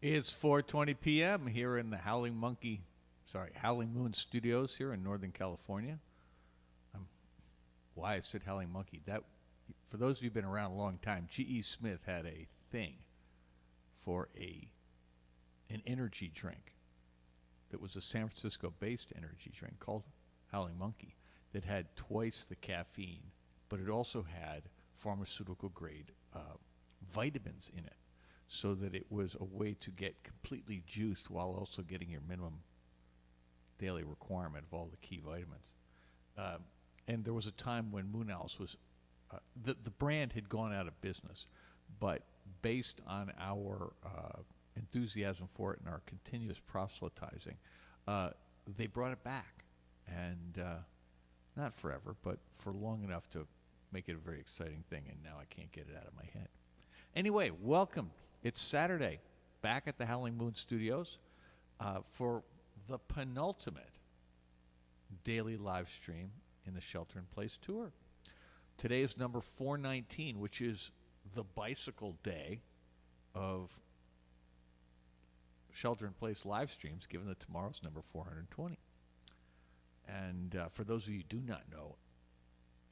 It's 4:20 p.m. here in the Howling Moon Studios here in Northern California. Um, why I said Howling Monkey? That, for those of you who've been around a long time, G.E. Smith had a thing for an energy drink that was a San Francisco-based energy drink called Howling Monkey that had twice the caffeine, but it also had pharmaceutical-grade vitamins in it, so that it was a way to get completely juiced while also getting your minimum daily requirement of all the key vitamins. And there was a time when Moon Owls was, the brand had gone out of business, but based on our enthusiasm for it and our continuous proselytizing, they brought it back. And not forever, but for long enough to make it a very exciting thing, and now I can't get it out of my head. Anyway, welcome. It's Saturday, back at the Howling Moon Studios for the penultimate daily live stream in the Shelter in Place tour. Today is number 419, which is the bicycle day of Shelter in Place live streams, given that tomorrow's number 420. And for those of you who do not know,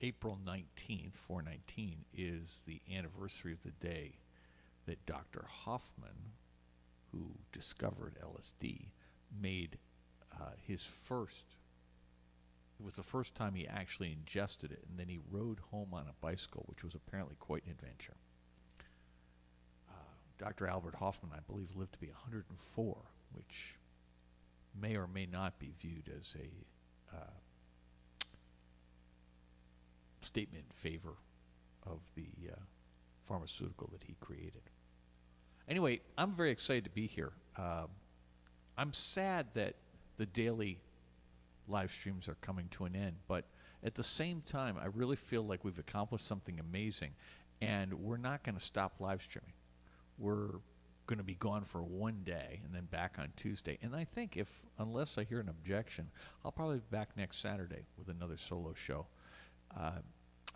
April 19th, 419, is the anniversary of the day that Dr. Hoffman, who discovered LSD, made his first, it was the first time he actually ingested it, and then he rode home on a bicycle, which was apparently quite an adventure. Dr. Albert Hoffman, I believe, lived to be 104, which may or may not be viewed as a statement in favor of the pharmaceutical that he created. Anyway, I'm very excited to be here. I'm sad that the daily live streams are coming to an end, but at the same time, I really feel like we've accomplished something amazing, and we're not going to stop live streaming. We're going to be gone for one day and then back on Tuesday. And I think unless I hear an objection, I'll probably be back next Saturday with another solo show.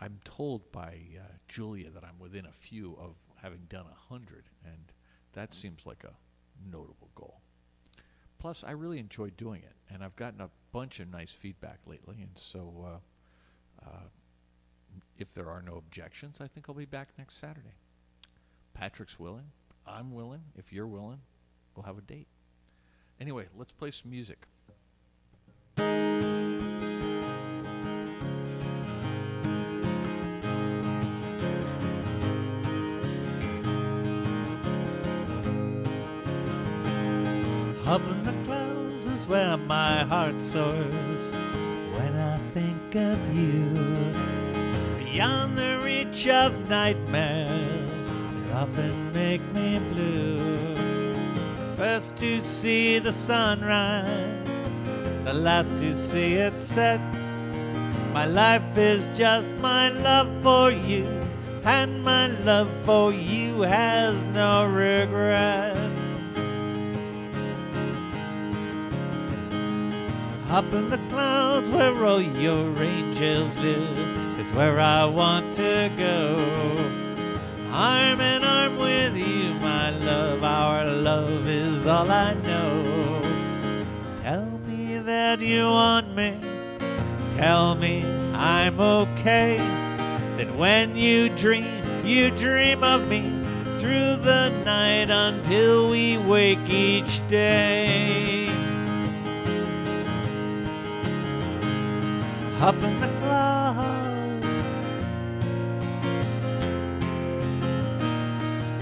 I'm told by Julia that I'm within a few of having done 100, and that seems like a notable goal. Plus, I really enjoy doing it, and I've gotten a bunch of nice feedback lately, and so if there are no objections, I think I'll be back next Saturday. Patrick's willing. I'm willing. If you're willing, we'll have a date. Anyway, let's play some music. Up in the clouds is where my heart soars when I think of you. Beyond the reach of nightmares that often make me blue. First to see the sunrise, the last to see it set. My life is just my love for you, and my love for you has no regret. Up in the clouds where all your angels live is where I want to go. Arm in arm with you, my love, our love is all I know. Tell me that you want me, tell me I'm okay. That when you dream of me through the night until we wake each day. Up in the clouds,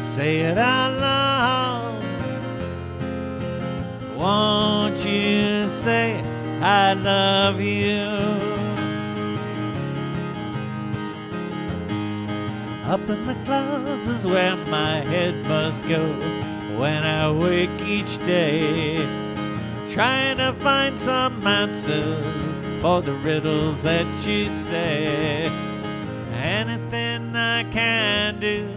say it out loud. Won't you say I love you? Up in the clouds is where my head must go when I wake each day, trying to find some answers for the riddles that you say. Anything I can do,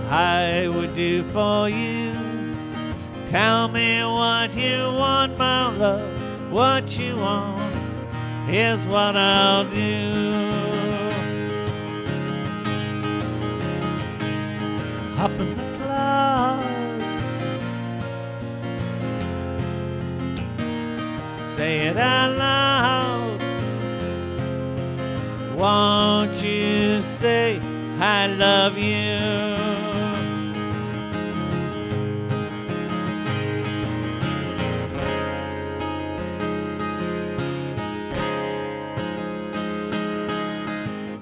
I would do for you. Tell me what you want, my love, what you want, here's what I'll do. Up in the clouds, Won't you say I love you?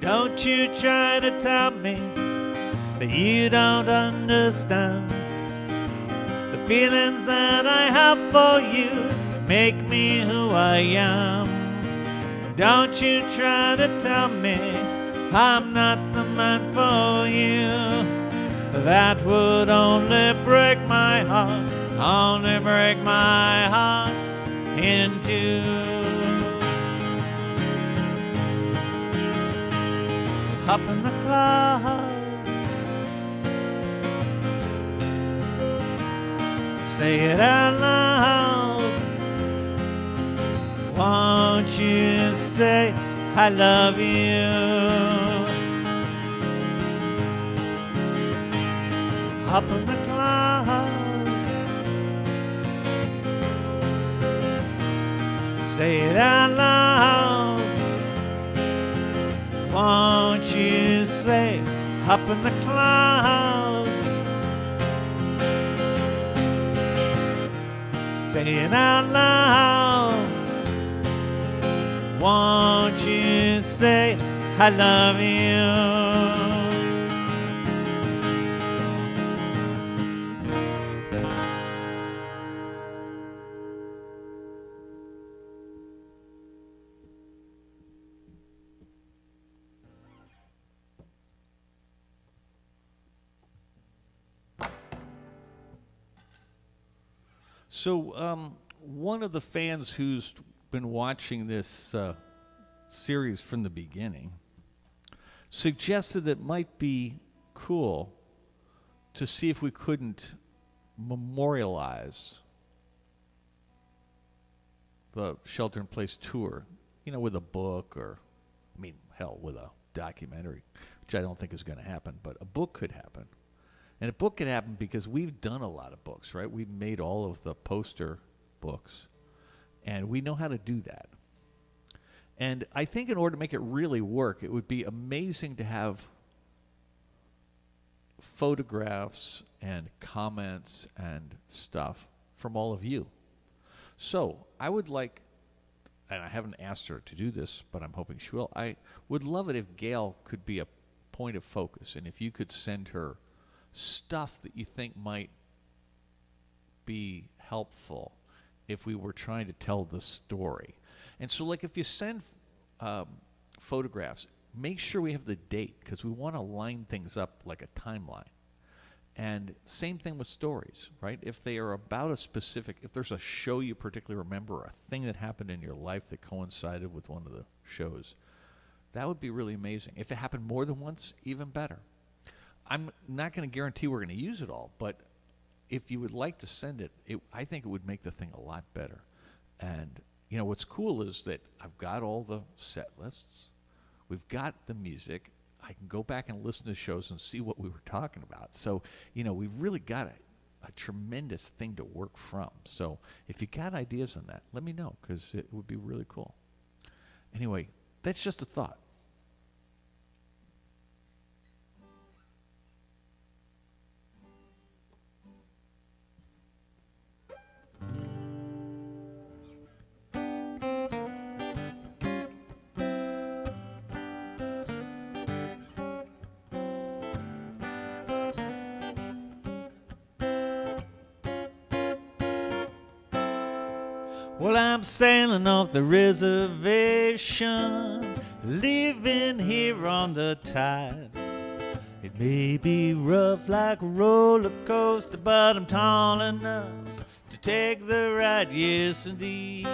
Don't you try to tell me that you don't understand. The feelings that I have for you make me who I am. Don't you try to tell me I'm not the man for you. That would only break my heart, only break my heart in two. Up in the clouds, say it out loud. Won't you say I love you? Up in the clouds, say it out loud. Won't you say up in the clouds? Say it out loud. Won't you say I love you? So, one of the fans who's been watching this series from the beginning suggested it might be cool to see if we couldn't memorialize the Shelter in Place tour, you know, with a book or, I mean, hell, with a documentary, which I don't think is going to happen, but a book could happen. And a book could happen because we've done a lot of books, right? We've made all of the poster books, and we know how to do that. And I think in order to make it really work, it would be amazing to have photographs and comments and stuff from all of you. So I would like, and I haven't asked her to do this, but I'm hoping she will, I would love it if Gail could be a point of focus, and if you could send her stuff that you think might be helpful if we were trying to tell the story. And so, like, if you send photographs, make sure we have the date, because we want to line things up like a timeline. And same thing with stories, right? If they are about a specific, if there's a show you particularly remember, or a thing that happened in your life that coincided with one of the shows, that would be really amazing. If it happened more than once, even better. I'm not going to guarantee we're going to use it all, but if you would like to send it, I think it would make the thing a lot better. And, you know, what's cool is that I've got all the set lists. We've got the music. I can go back and listen to shows and see what we were talking about. So, you know, we've really got a tremendous thing to work from. So if you got ideas on that, let me know, because it would be really cool. Anyway, that's just a thought. Well, I'm sailing off the reservation, living here on the tide. It may be rough like a roller coaster, but I'm tall enough to take the ride, yes indeed.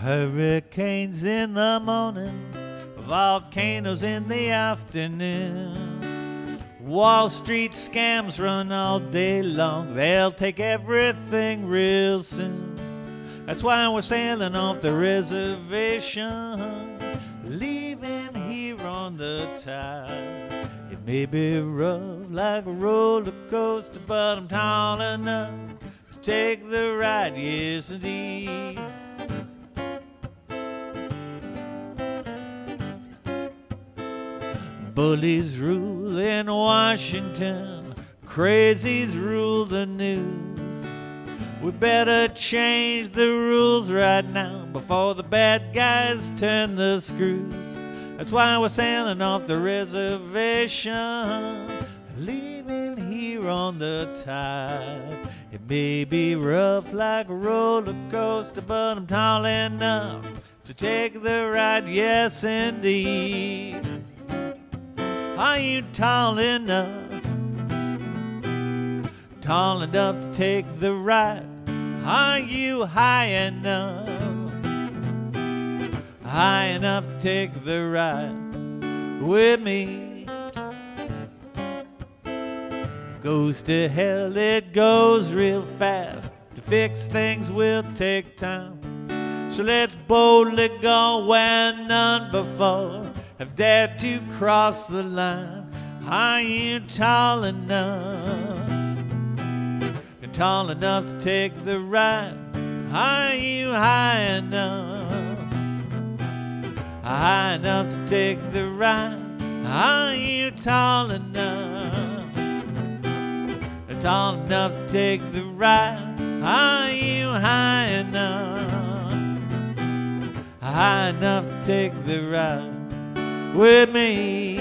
Hurricanes in the morning, volcanoes in the afternoon. Wall Street scams run all day long, they'll take everything real soon. That's why we're sailing off the reservation, leaving here on the tide. It may be rough like a roller coaster, but I'm tall enough to take the ride, yes indeed. Bullies rule in Washington, crazies rule the news. We better change the rules right now before the bad guys turn the screws. That's why we're sailing off the reservation, leaving here on the tide. It may be rough like a roller coaster, but I'm tall enough to take the ride, yes indeed. Are you tall enough? Tall enough to take the ride? Are you high enough? High enough to take the ride with me? Goes to hell, it goes real fast. To fix things will take time. So let's boldly go where none before have dared to cross the line. Are you tall enough? You're tall enough to take the ride. Are you high enough? High enough to take the ride. Are you tall enough? You're tall enough to take the ride. Are you high enough? High enough to take the ride with me?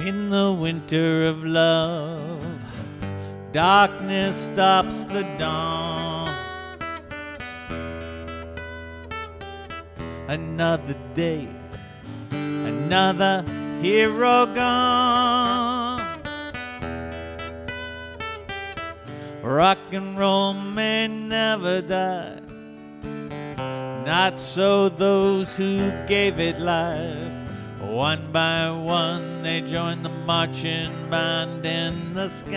In the winter of love, darkness stops the dawn. Another day, another hero gone. Rock and roll may never die, not so those who gave it life. One by one they join the marching band in the sky.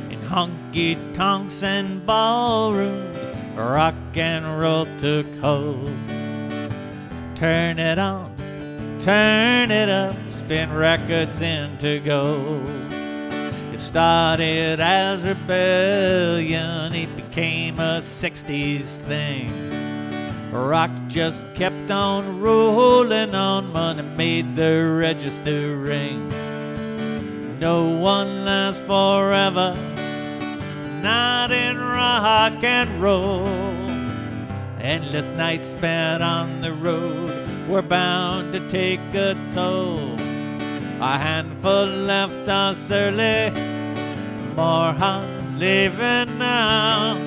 In honky-tonks and ballrooms, rock and roll took hold. Turn it on, turn it up, spin records into gold. It started as rebellion, it became a 60s thing. Rock just kept on rolling on, money made the register ring. No one lasts forever, not in rock and roll. Endless nights spent on the road were bound to take a toll. A handful left us early, more are leaving now.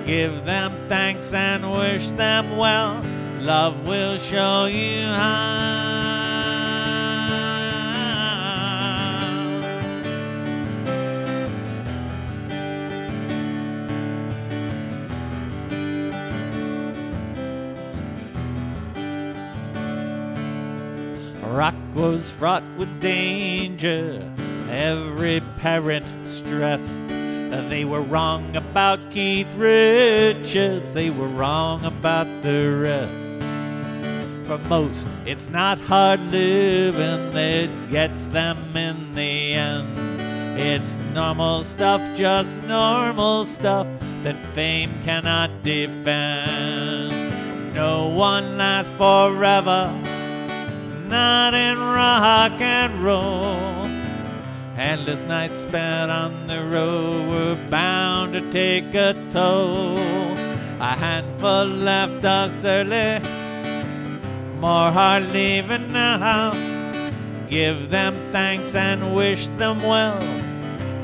Give them thanks and wish them well. Love will show you how. Rock was fraught with danger, every parent stressed. They were wrong about Keith Richards, they were wrong about the rest. For most, it's not hard living that gets them in the end. It's normal stuff, just normal stuff that fame cannot defend. No one lasts forever, not in rock and roll. Endless nights spent on the road were bound to take a toll. A handful left us early, more are leaving now. Give them thanks and wish them well.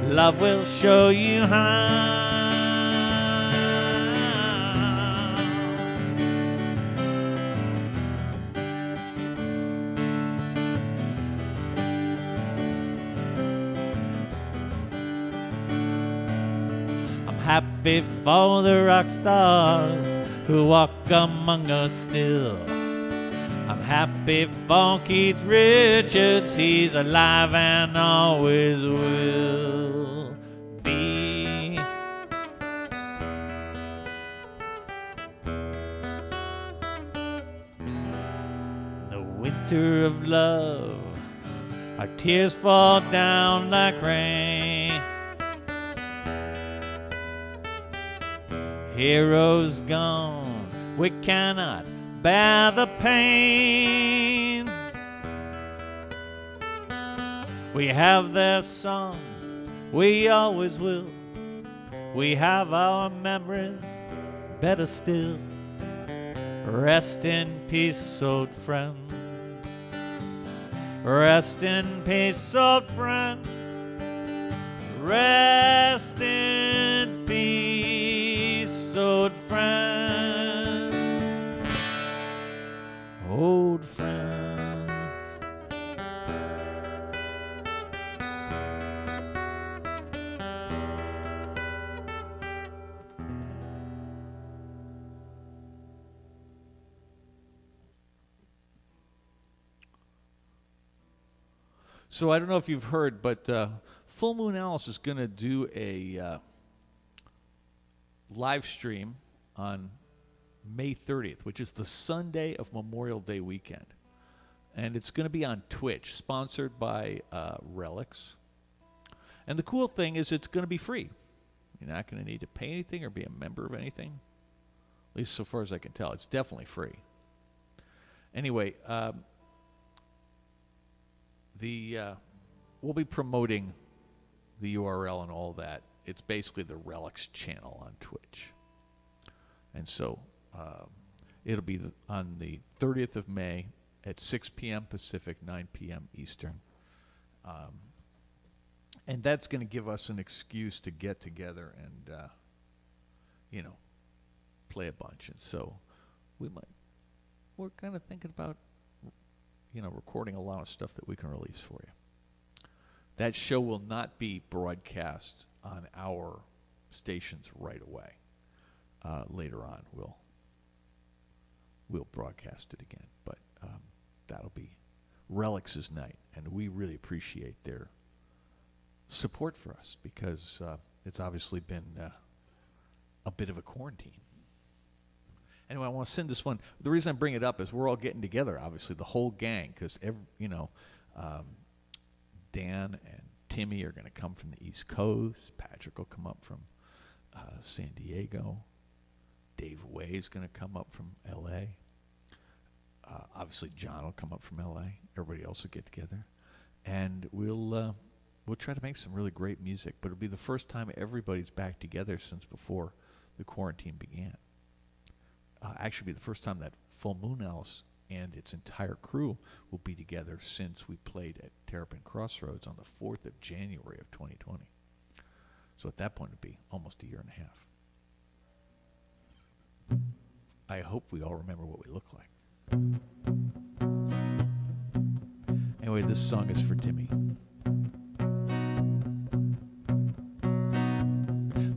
Love will show you how. happy for the rock stars who walk among us still. I'm happy for Keith Richards, he's alive and always will be. The winter of love, our tears fall down like rain. Heroes gone, we cannot bear the pain. We have their songs, we always will. We have our memories, better still. Rest in peace, old friends. Rest in peace, old friends. Rest in peace, old friends. Old friends. So I don't know if you've heard, but Full Moon Alice is going to do a live stream on May 30th, which is the Sunday of Memorial Day weekend. And it's going to be on Twitch, sponsored by Relics. And the cool thing is it's going to be free. You're not going to need to pay anything or be a member of anything. At least so far as I can tell. It's definitely free. Anyway, we'll be promoting the URL and all that. It's basically the Relics channel on Twitch. And so it'll be on the 30th of May at 6 p.m. Pacific, 9 p.m. Eastern. And that's going to give us an excuse to get together and, play a bunch. And so we're kind of thinking about, recording a lot of stuff that we can release for you. That show will not be broadcast on our stations right away. Later on, we'll broadcast it again, but that'll be Relics' night, and we really appreciate their support for us because it's obviously been a bit of a quarantine. Anyway, I want to send this one. The reason I bring it up is we're all getting together, obviously, the whole gang, because Dan and Timmy are going to come from the East Coast. Patrick will come up from San Diego. Dave Way is going to come up from L.A. Obviously, John will come up from L.A. Everybody else will get together. And we'll try to make some really great music, but it'll be the first time everybody's back together since before the quarantine began. Actually be the first time that Full Moon Alice and its entire crew will be together since we played at Terrapin Crossroads on the 4th of January of 2020. So at that point, it'll be almost a year and a half. I hope we all remember what we look like. Anyway, this song is for Timmy.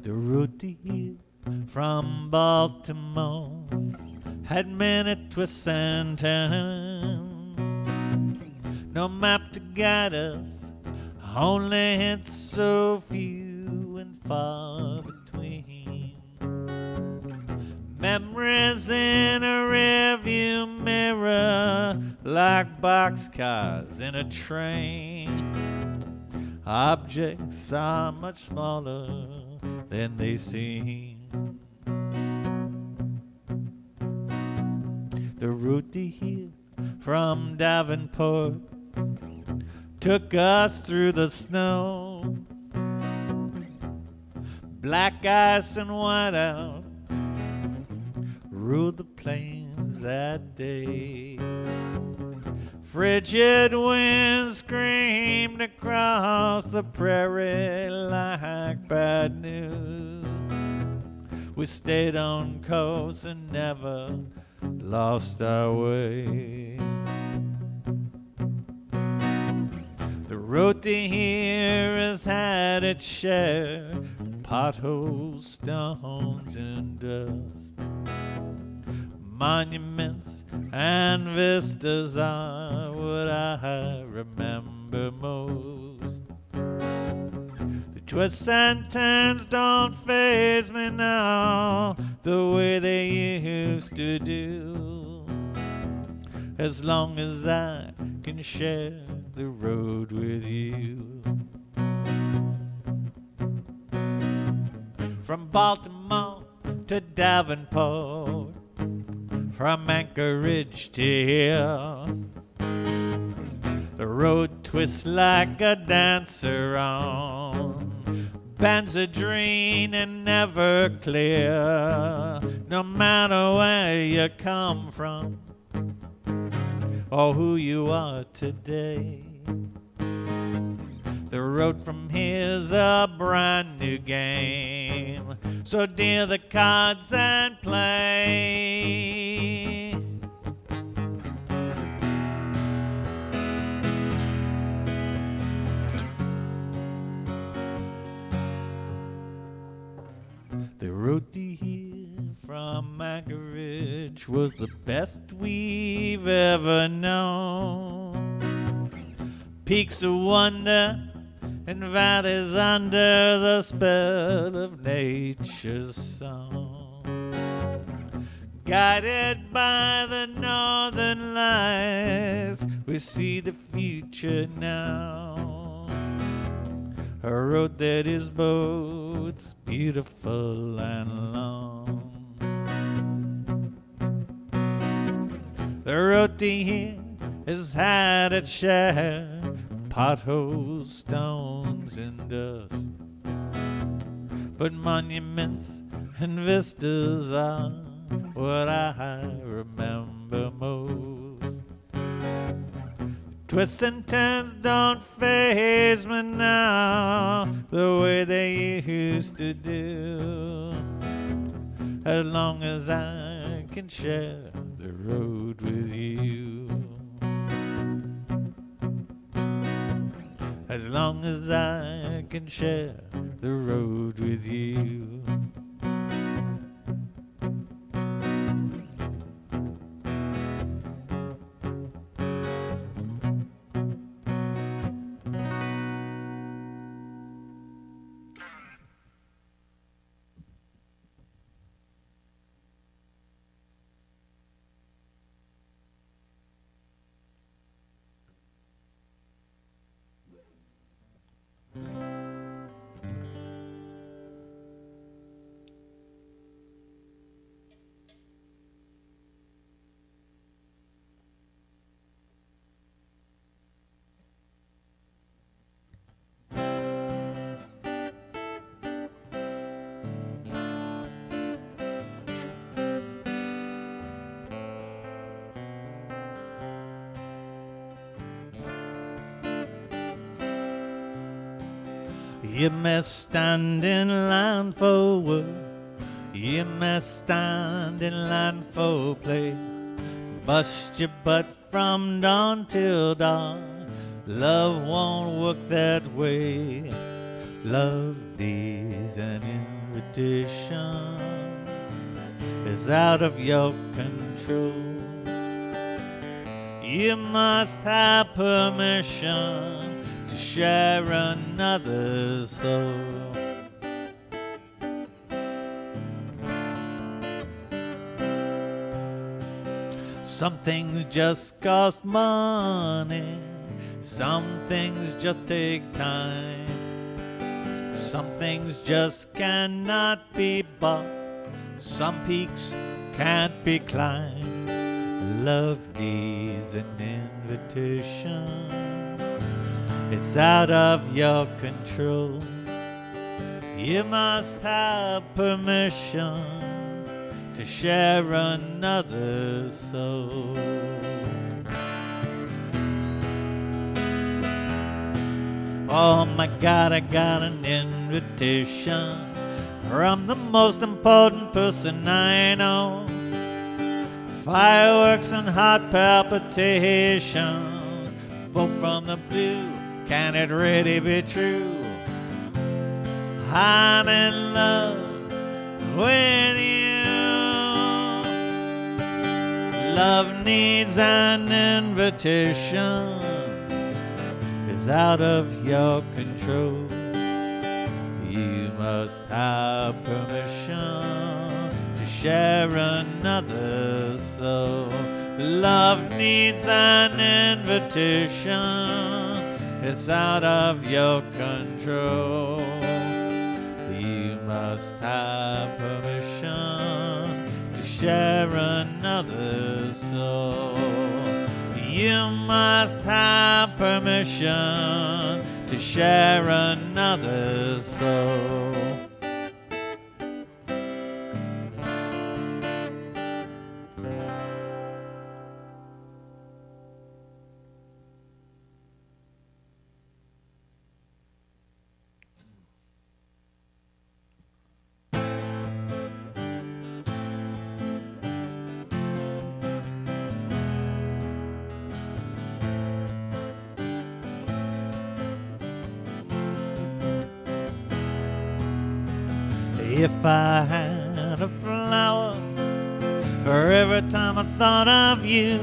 The road to here from Baltimore had many twists and turns. No map to guide us, only hints so few and far between. Memories in a rearview mirror, like boxcars in a train. Objects are much smaller than they seem. The route to here from Davenport took us through the snow. Black ice and whiteout ruled the plains that day. Frigid winds screamed across the prairie like bad news. We stayed on course and never lost our way. The road to here has had its share potholes, stones, and dust. Monuments and vistas are what I remember most. The twists and turns don't faze me now the way they used to do, as long as I can share the road with you. From Baltimore to Davenport, from Anchorage to here, the road twists like a dancer on Benzedrine and never clear. No matter where you come from or who you are today, the road from here's a brand new game. So deal the cards and play. The road to here from Anchorage was the best we've ever known. Peaks of wonder and valleys under the spell of nature's song. Guided by the northern lights, we see the future now. A road that is both beautiful and long. The road to here has had its share, potholes, stones, and dust, but monuments and vistas are what I remember most. Twists and turns don't faze me now the way they used to do, as long as I can share the road with you. As long as I can share the road with you. You may stand in line for work, you may stand in line for play, bust your butt from dawn till dawn. Love won't work that way. Love is an invitation, is out of your control. You must have permission to share another's soul. Some things just cost money, some things just take time, some things just cannot be bought, some peaks can't be climbed. Love needs an invitation, it's out of your control. You must have permission to share another's soul. Oh my God, I got an invitation from the most important person I know. Fireworks and heart palpitations, both from the blue. Can it really be true? I'm in love with you. Love needs an invitation, is out of your control. You must have permission to share another soul. Love needs an invitation, it's out of your control. You must have permission to share another soul. You must have permission to share another soul. If I had a flower for every time I thought of you,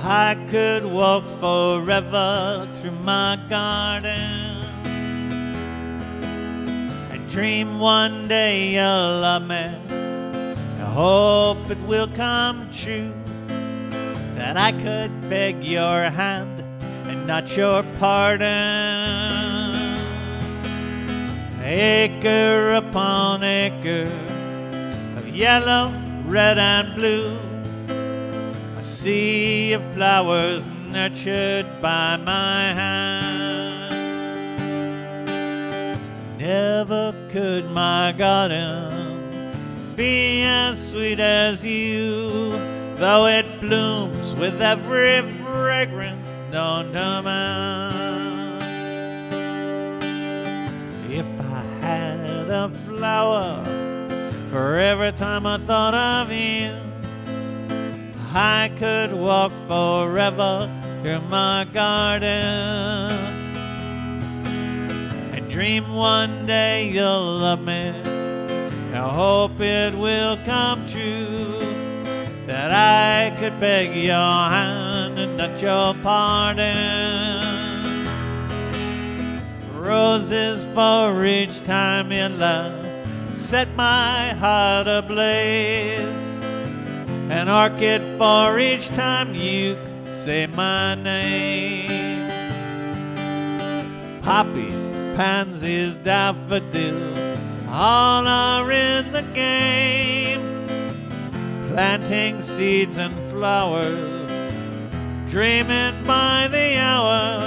I could walk forever through my garden and dream one day you'll love me. I hope it will come true, that I could beg your hand and not your pardon. Acre upon acre of yellow, red, and blue, a sea of flowers nurtured by my hand. Never could my garden be as sweet as you, though it blooms with every fragrance known to man. If I had a flower for every time I thought of you, I could walk forever through my garden and dream one day you'll love me. I hope it will come true, that I could beg your hand and not your pardon. Roses for each time you laugh set my heart ablaze, an orchid for each time you say my name. Poppies, pansies, daffodils, all are in the game, planting seeds and flowers, dreaming by the hour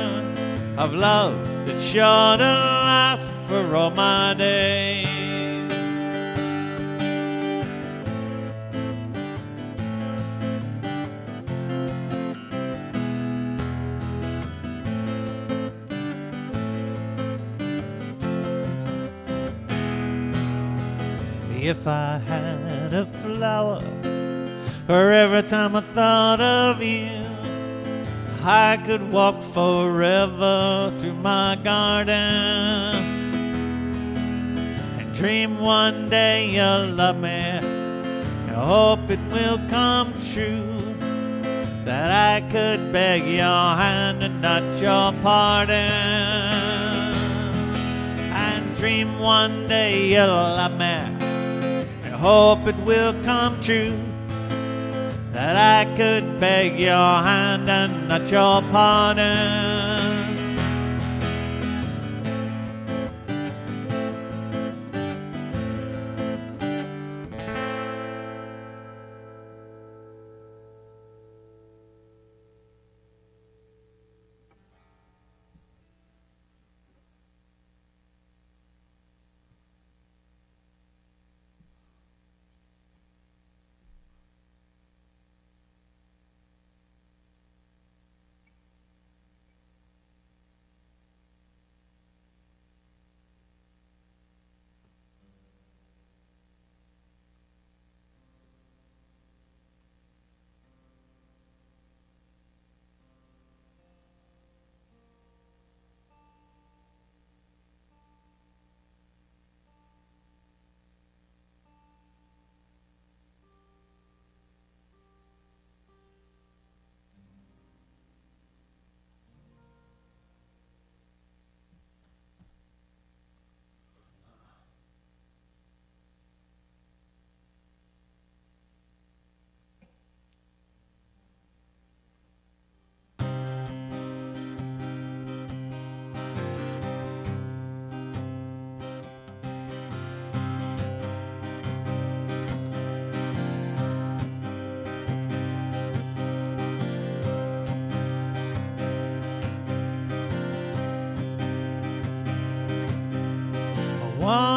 of love that's sure to last for all my days. If I had a flower for every time I thought of you, I could walk forever through my garden and dream one day you'll love me. I hope it will come true, that I could beg your hand and not your pardon, and dream one day you'll love me. I hope it will come true, that I could beg your hand and not your pardon.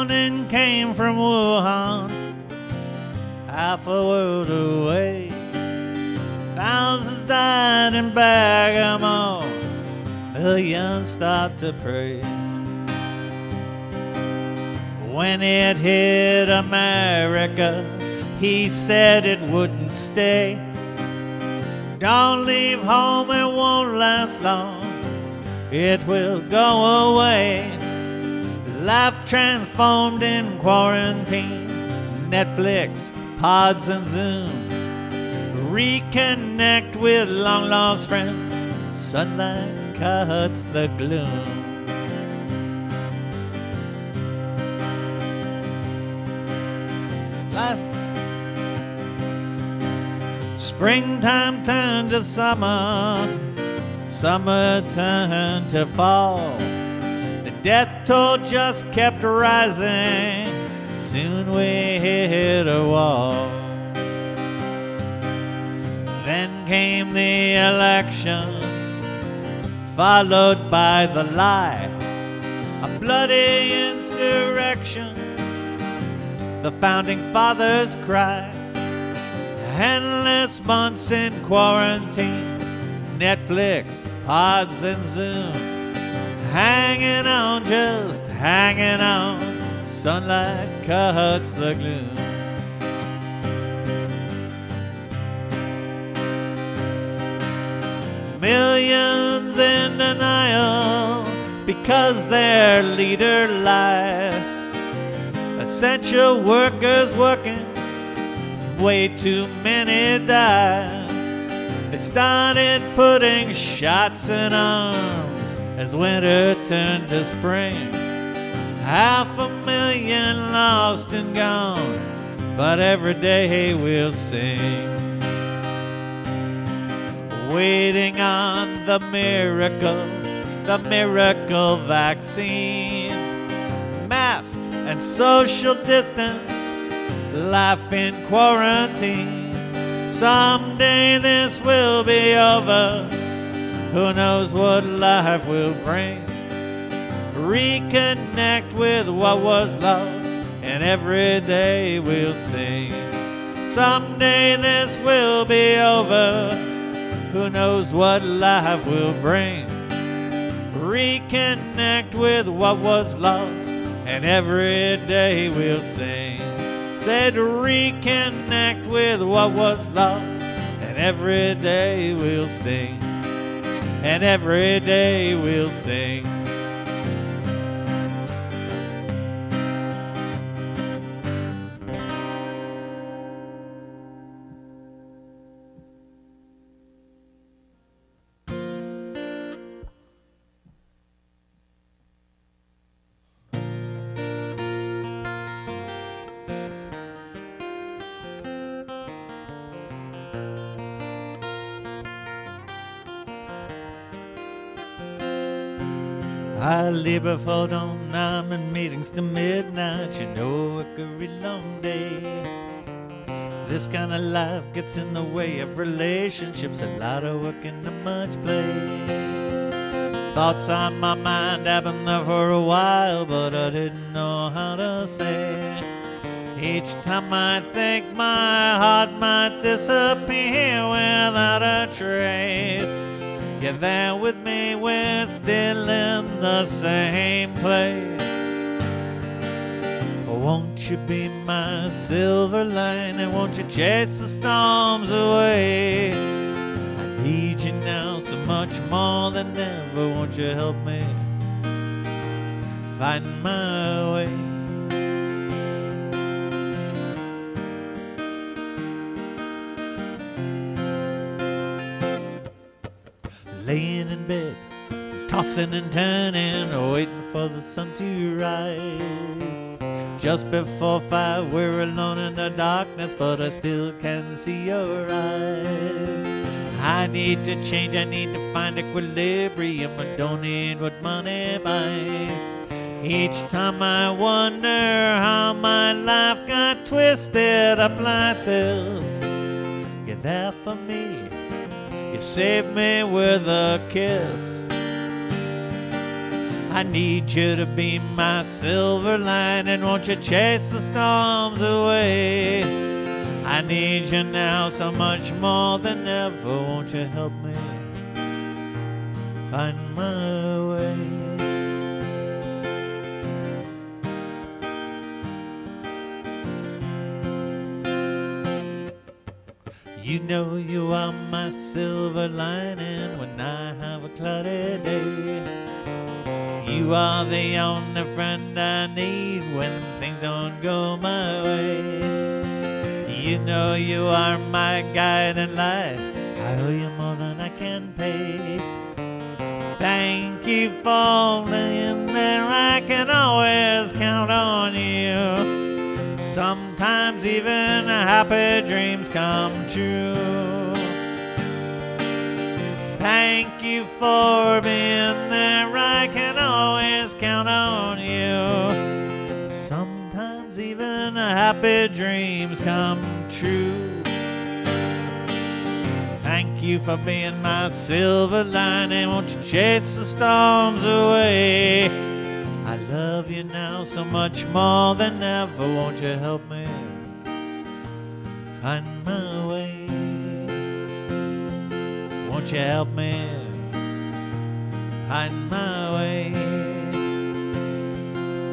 warning came from Wuhan, half a world away. Thousands died in Bergamo, millions stopped to pray. When it hit America, he said it wouldn't stay. Don't leave home, it won't last long, it will go away. Life transformed in quarantine, Netflix, pods and Zoom. Reconnect with long lost friends, sunlight cuts the gloom. Life. Springtime turned to summer, summer turned to fall. The death toll just kept rising, soon we hit a wall. Then came the election, followed by the lie, a bloody insurrection, the founding fathers cry. Endless months in quarantine, Netflix, pods and Zoom. Hanging on, just hanging on, sunlight cuts the gloom. Millions in denial because their leader lied. Essential workers working, way too many died. They started putting shots in arms as winter turned to spring. 500,000 lost and gone, but every day we'll sing. Waiting on the miracle vaccine. Masks and social distance, life in quarantine. Someday this will be over, who knows what life will bring. Reconnect with what was lost, and every day we'll sing. Someday this will be over, who knows what life will bring. Reconnect with what was lost, and every day we'll sing. Said reconnect with what was lost, and every day we'll sing. And every day we'll sing. I leave before dawn, I'm in meetings till midnight. You know, a very long day. This kind of life gets in the way of relationships. A lot of work and not much play. Thoughts on my mind have been there for a while, but I didn't know how to say. Each time I think my heart might disappear without a trace. You're there with me, we're still in the same place. Won't you be my silver lining? Won't you chase the storms away? I need you now so much more than ever. Won't you help me find my way? Laying in bed, tossing and turning, waiting for the sun to rise. Just before 5, we're alone in the darkness, but I still can see your eyes. I need to change, I need to find equilibrium. I don't need what money buys. Each time I wonder how my life got twisted up like this. You're there for me, you saved me with a kiss. I need you to be my silver lining. Won't you chase the storms away? I need you now so much more than ever. Won't you help me find my way? You know you are my silver lining when I have a cloudy day. You are the only friend I need when things don't go my way. You know you are my guiding light. I owe you more than I can pay. Thank you for being there. I can always count on you. Sometimes even happy dreams come true. Thank you for being there. I can always count on you. Sometimes even happy dreams come true. Thank you for being my silver lining. Won't you chase the storms away? I love you now so much more than ever. Won't you help me find my way? Won't you help me find my way?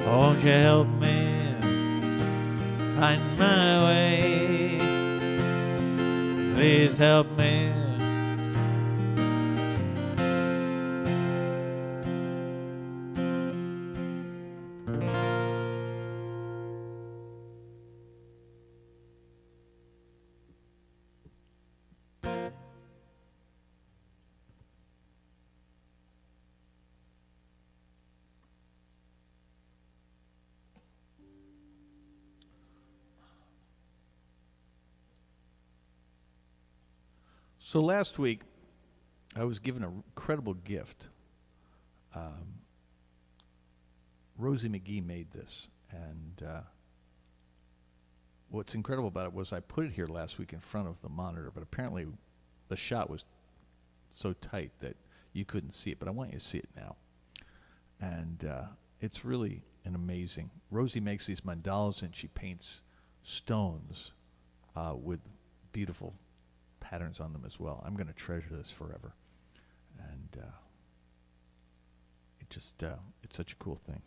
Won't you help me find my way? Please help me. So last week, I was given an incredible gift. Rosie McGee made this, and what's incredible about it was I put it here last week in front of the monitor, but apparently the shot was so tight that you couldn't see it, but I want you to see it now. And it's really an amazing. Rosie makes these mandalas, and she paints stones with beautiful patterns on them as well. I'm going to treasure this forever. And it's such a cool thing.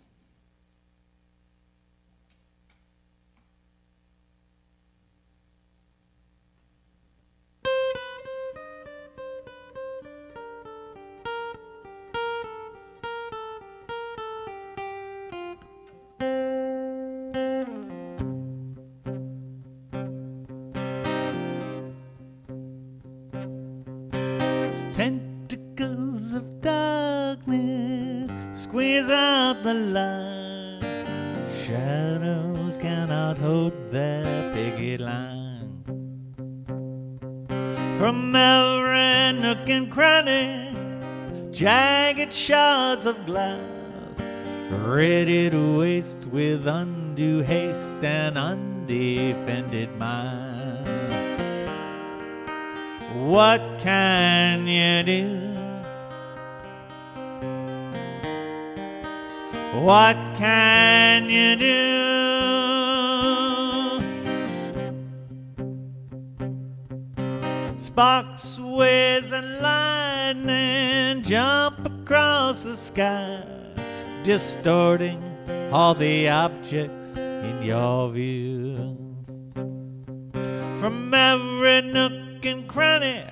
Tentacles of darkness squeeze out the light. Shadows cannot hold their picket line. From every nook and cranny, jagged shards of glass, ready to waste with undue haste and undefended mind. What can you do? What can you do? Sparks, waves, and lightning jump across the sky, distorting all the objects in your view. From every nook and cranny,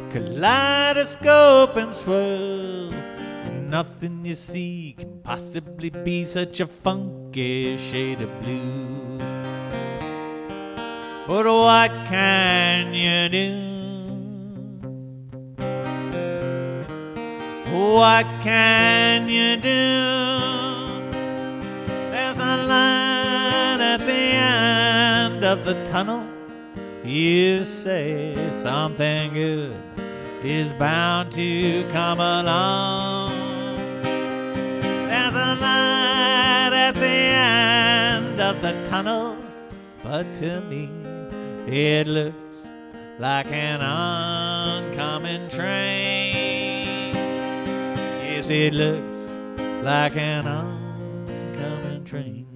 kaleidoscope and swirls, nothing you see can possibly be such a funky shade of blue. But what can you do? What can you do? There's a light at the end of the tunnel. You say something good is bound to come along. There's a light at the end of the tunnel, but to me it looks like an oncoming train. Yes, it looks like an oncoming train.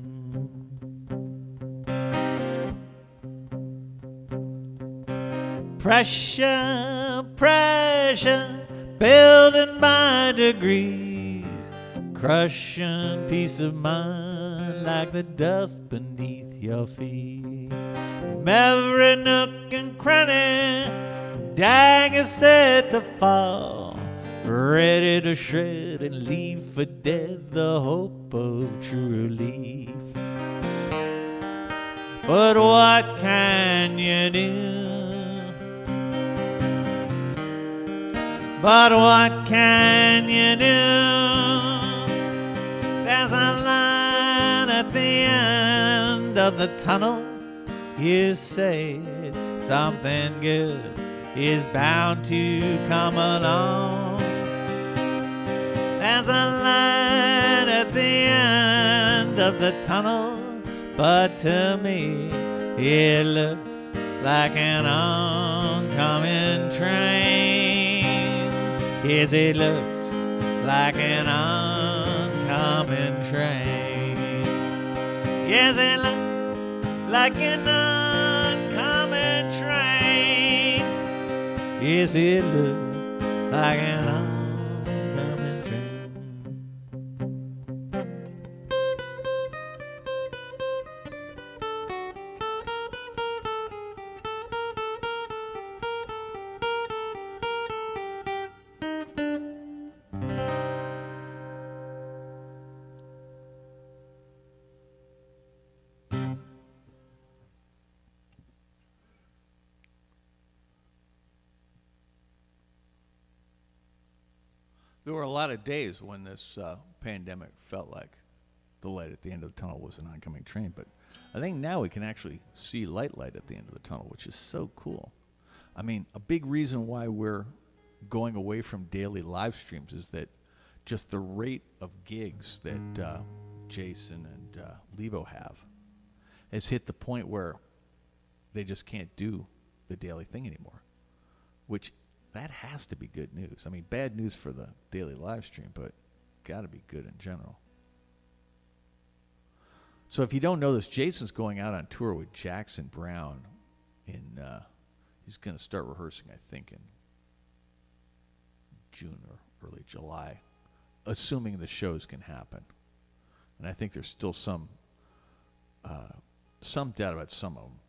Pressure, pressure, building by degrees, crushing peace of mind like the dust beneath your feet. From every nook and cranny, dagger set to fall, ready to shred and leave for dead the hope of true relief. But what can you do? But what can you do? There's a line at the end of the tunnel. You say something good is bound to come along. There's a line at the end of the tunnel, but to me it looks like an oncoming train. Yes, it looks like an oncoming train. Yes, it looks like an oncoming train. Yes, it looks like an oncoming train. There were a lot of days when this pandemic felt like the light at the end of the tunnel was an oncoming train, but I think now we can actually see light at the end of the tunnel, which is so cool. I mean, a big reason why we're going away from daily live streams is that just the rate of gigs that Jason and Lebo have has hit the point where they just can't do the daily thing anymore, which that has to be good news. I mean, bad news for the daily live stream, but got to be good in general. So if you don't know this, Jason's going out on tour with Jackson Brown in, he's going to start rehearsing, I think, in June or early July, assuming the shows can happen. And I think there's still some doubt about some of them,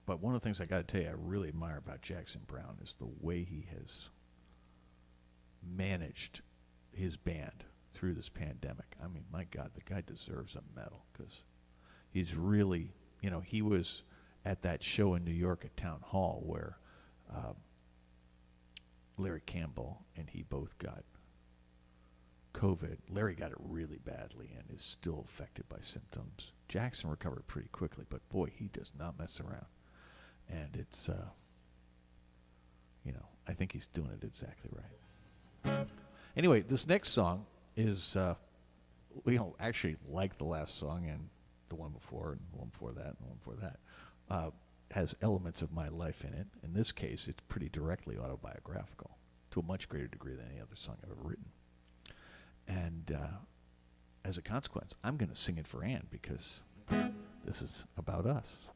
but one of the things I got to tell you I really admire about Jackson Brown is the way he has managed his band through this pandemic. I mean, my God, the guy deserves a medal because he's really, he was at that show in New York at Town Hall where Larry Campbell and he both got COVID. Larry got it really badly and is still affected by symptoms. Jackson recovered pretty quickly, but boy, he does not mess around. And it's, I think he's doing it exactly right. Anyway, this next song is, actually like the last song and the one before and the one before that and the one before that, has elements of my life in it. In this case, it's pretty directly autobiographical to a much greater degree than any other song I've ever written. And as a consequence, I'm going to sing it for Ann because this is about us.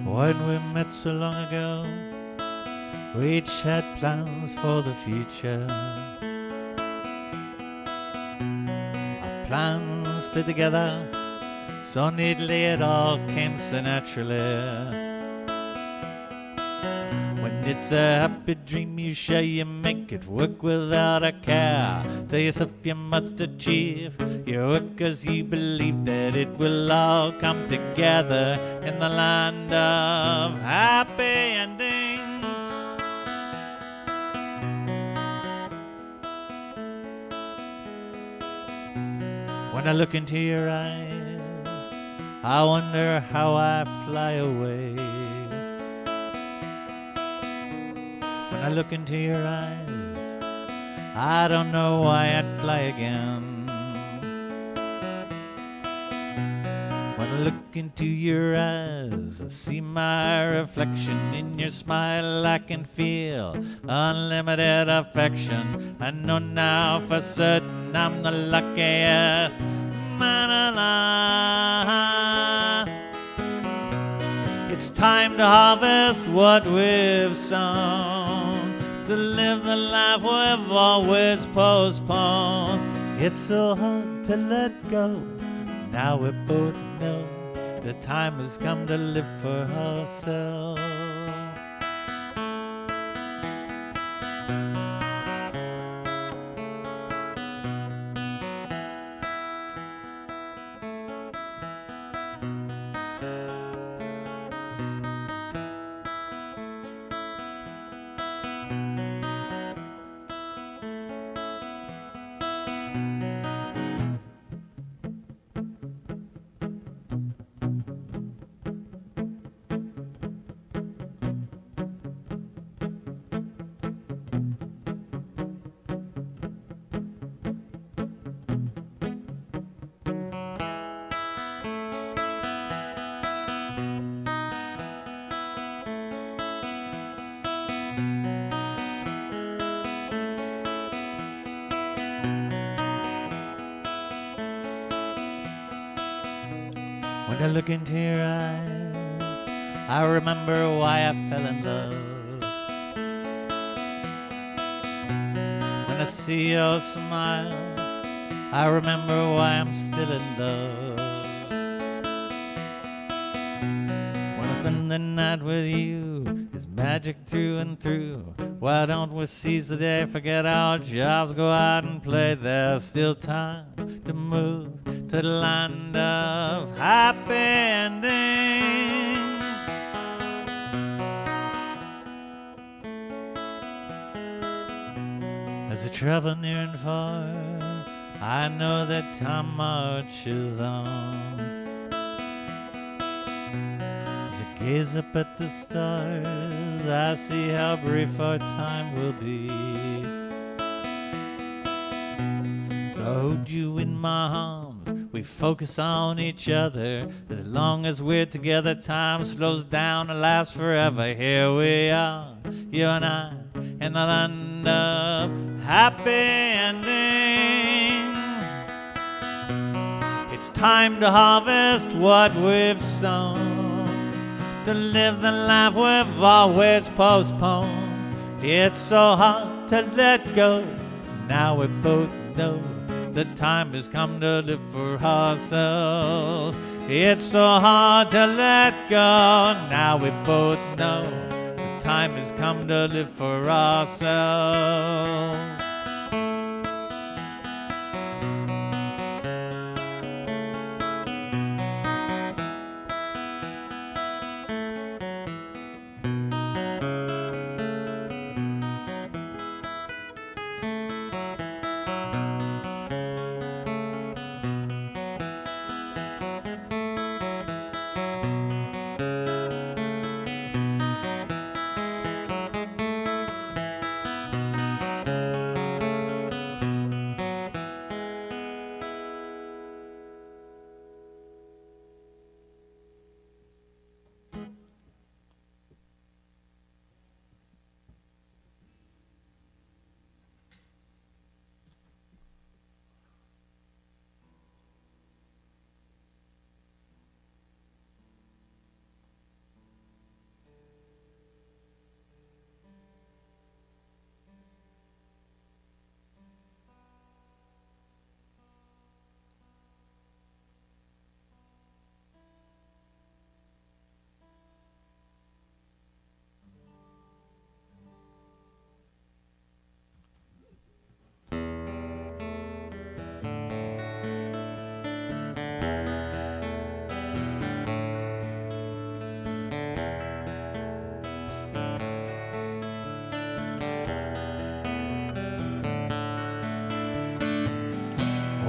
When we met so long ago, we each had plans for the future. Our plans fit together so neatly, it all came so naturally. When it's a happy dream you share, you make it work without a care. Tell yourself you must achieve your work 'cause you believe that it will all come together in the land of happy endings. When I look into your eyes, I wonder how I fly away. I look into your eyes, I don't know why I'd fly again. When I look into your eyes, I see my reflection in your smile. I can feel unlimited affection. I know now for certain I'm the luckiest man alive. It's time to harvest what we've sown, to live the life we've always postponed. It's so hard to let go. Now we both know the time has come to live for ourselves. When I look into your eyes, I remember why I fell in love. When I see your smile, I remember why I'm still in love. When I spend the night with you, it's magic through and through. Why don't we seize the day, forget our jobs, go out and play? There's still time to move to the land of happy endings. As I travel near and far, I know that time marches on. As I gaze up at the stars, I see how brief our time will be. So I hold you in my arms, we focus on each other. As long as we're together, time slows down and lasts forever. Here we are, you and I, in the land of happy endings. It's time to harvest what we've sown, to live the life we've always postponed. It's so hard to let go. Now we both know the time has come to live for ourselves. It's so hard to let go. Now we both know the time has come to live for ourselves.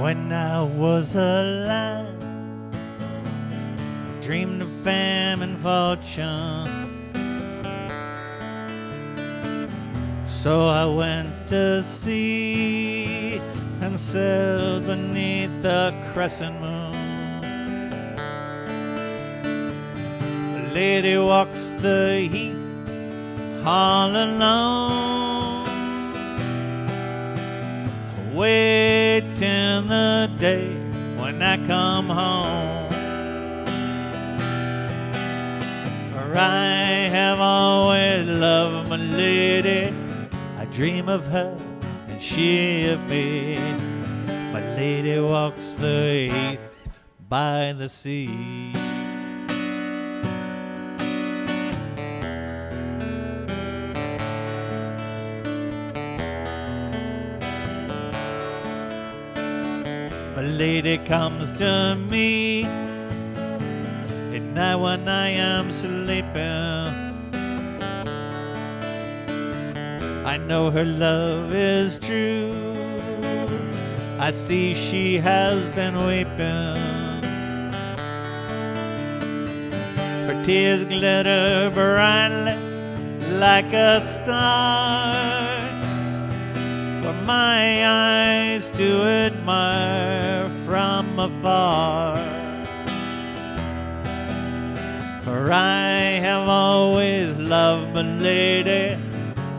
When I was a lad, I dreamed of fame and fortune. So I went to sea and sailed beneath the crescent moon. The lady walks the heath all alone, waiting the day when I come home. For I have always loved my lady. I dream of her and she of me. My lady walks the heath by the sea. My lady comes to me at night when I am sleeping. I know her love is true. I see she has been weeping. Her tears glitter brightly like a star for my eyes to admire from afar. For I have always loved my lady.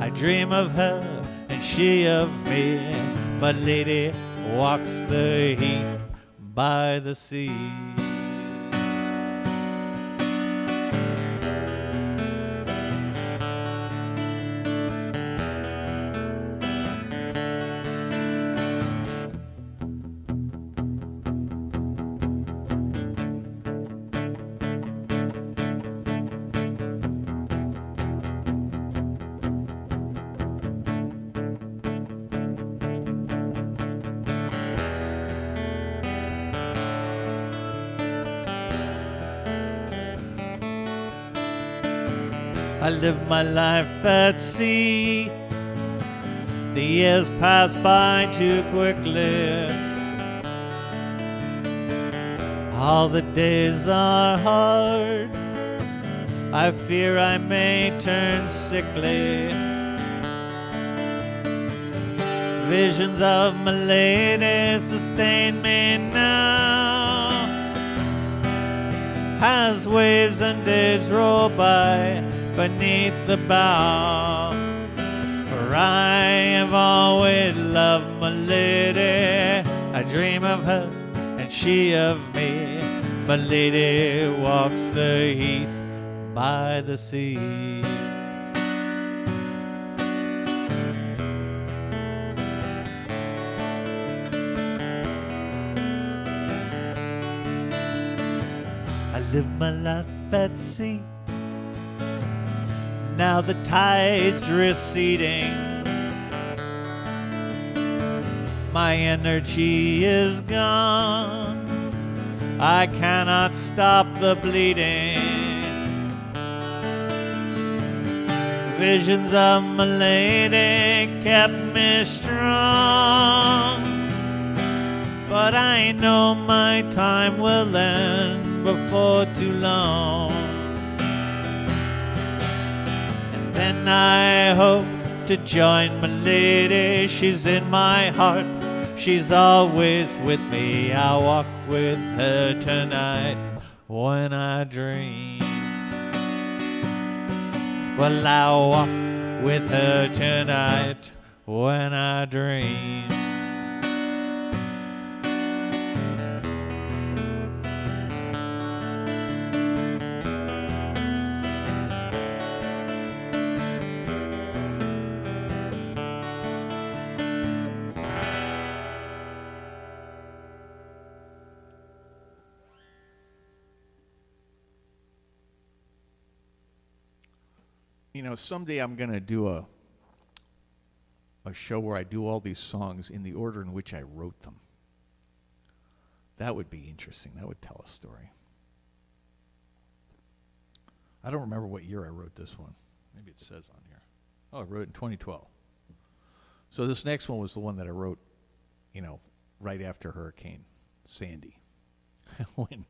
I dream of her and she of me. My lady walks the heath by the sea. I live my life at sea. The years pass by too quickly. All the days are hard. I fear I may turn sickly. Visions of my lady sustain me now, as waves and days roll by beneath the bow. For I have always loved my lady. I dream of her and she of me. My lady walks the heath by the sea. I live my life at sea. Now the tide's receding. My energy is gone. I cannot stop the bleeding. Visions of my lady kept me strong, but I know my time will end before too long. Then I hope to join my lady. She's in my heart, she's always with me. I'll walk with her tonight when I dream. Well, I'll walk with her tonight when I dream. You know, someday I'm going to do a show where I do all these songs in the order in which I wrote them. That would be interesting. That would tell a story. I don't remember what year I wrote this one. Maybe it says on here. Oh, I wrote it in 2012. So this next one was the one that I wrote, you know, right after Hurricane Sandy, when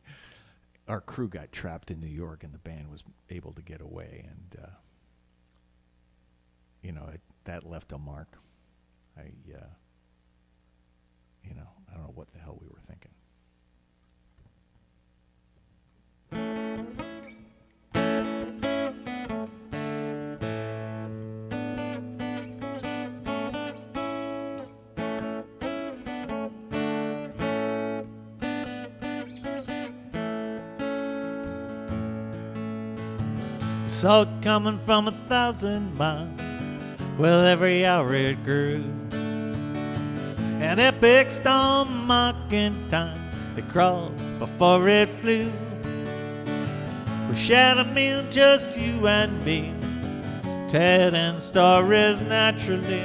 our crew got trapped in New York and the band was able to get away. And, you know, that left a mark. I don't know what the hell we were thinking. Saw it coming from 1,000 miles. Well, every hour it grew. An epic storm mocking time. It crawled before it flew. We shared a meal, just you and me, telling stories naturally,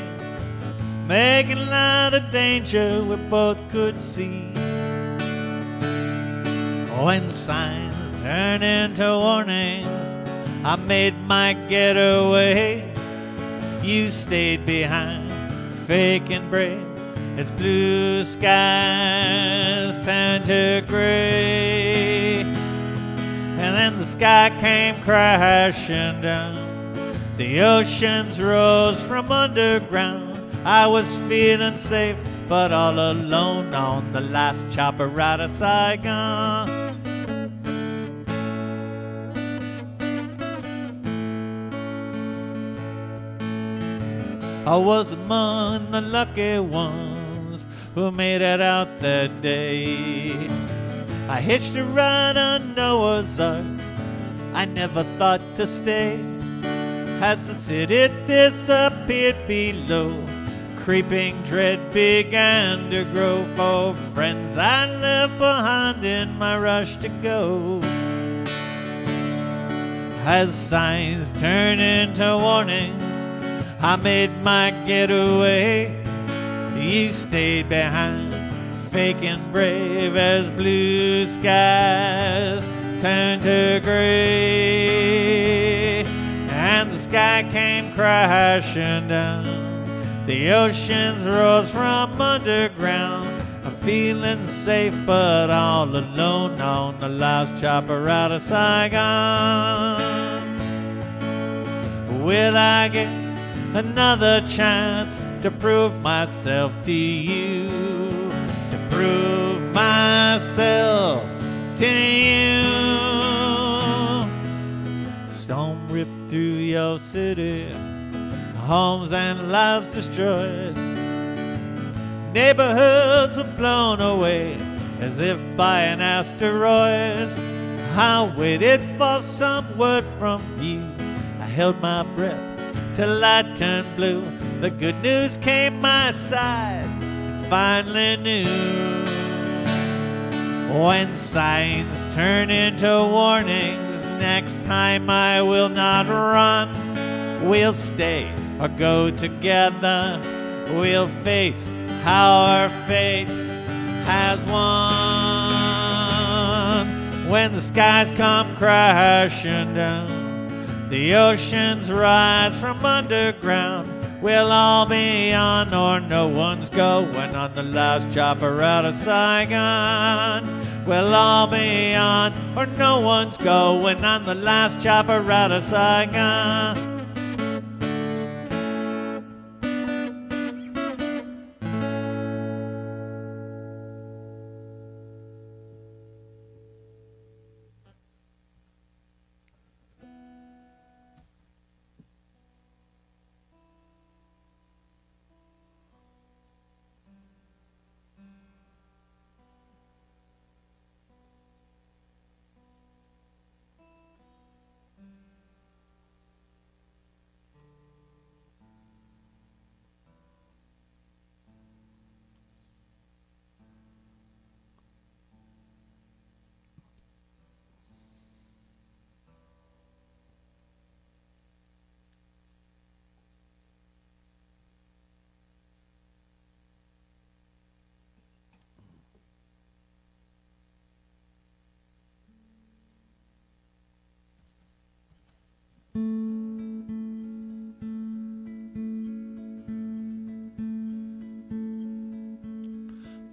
making light of danger we both could see. When the signs turned into warnings, I made my getaway. You stayed behind, fake and brave, as blue skies turned to gray. And then the sky came crashing down. The oceans rose from underground. I was feeling safe, but all alone on the last chopper out of Saigon. I was among the lucky ones who made it out that day. I hitched a ride on Noah's Ark. I never thought to stay. As the city disappeared below, creeping dread began to grow for friends I left behind in my rush to go. As signs turned into warnings, I made my getaway. You stayed behind, fake and brave, as blue skies turned to gray. And the sky came crashing down. The oceans rose from underground. I'm feeling safe, but all alone on the last chopper out of Saigon. Will I get another chance to prove myself to you, to prove myself to you? Storm ripped through your city, homes and lives destroyed. Neighborhoods were blown away as if by an asteroid. I waited for some word from you. I held my breath till I turned blue. The good news came my side and finally knew. When signs turn into warnings, next time I will not run. We'll stay or go together. We'll face our fate has won. When the skies come crashing down, the oceans rise from underground. We'll all be on, or no one's going on the last chopper out of Saigon. We'll all be on, or no one's going on the last chopper out of Saigon.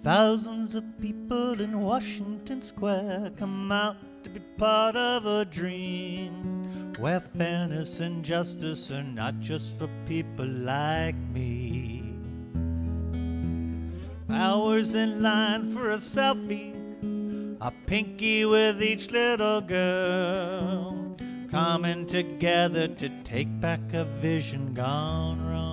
Thousands of people in Washington Square come out to be part of a dream. where fairness and justice are not just for people like me. Hours in line for a selfie, a pinky with each little girl, coming together to take back a vision gone wrong.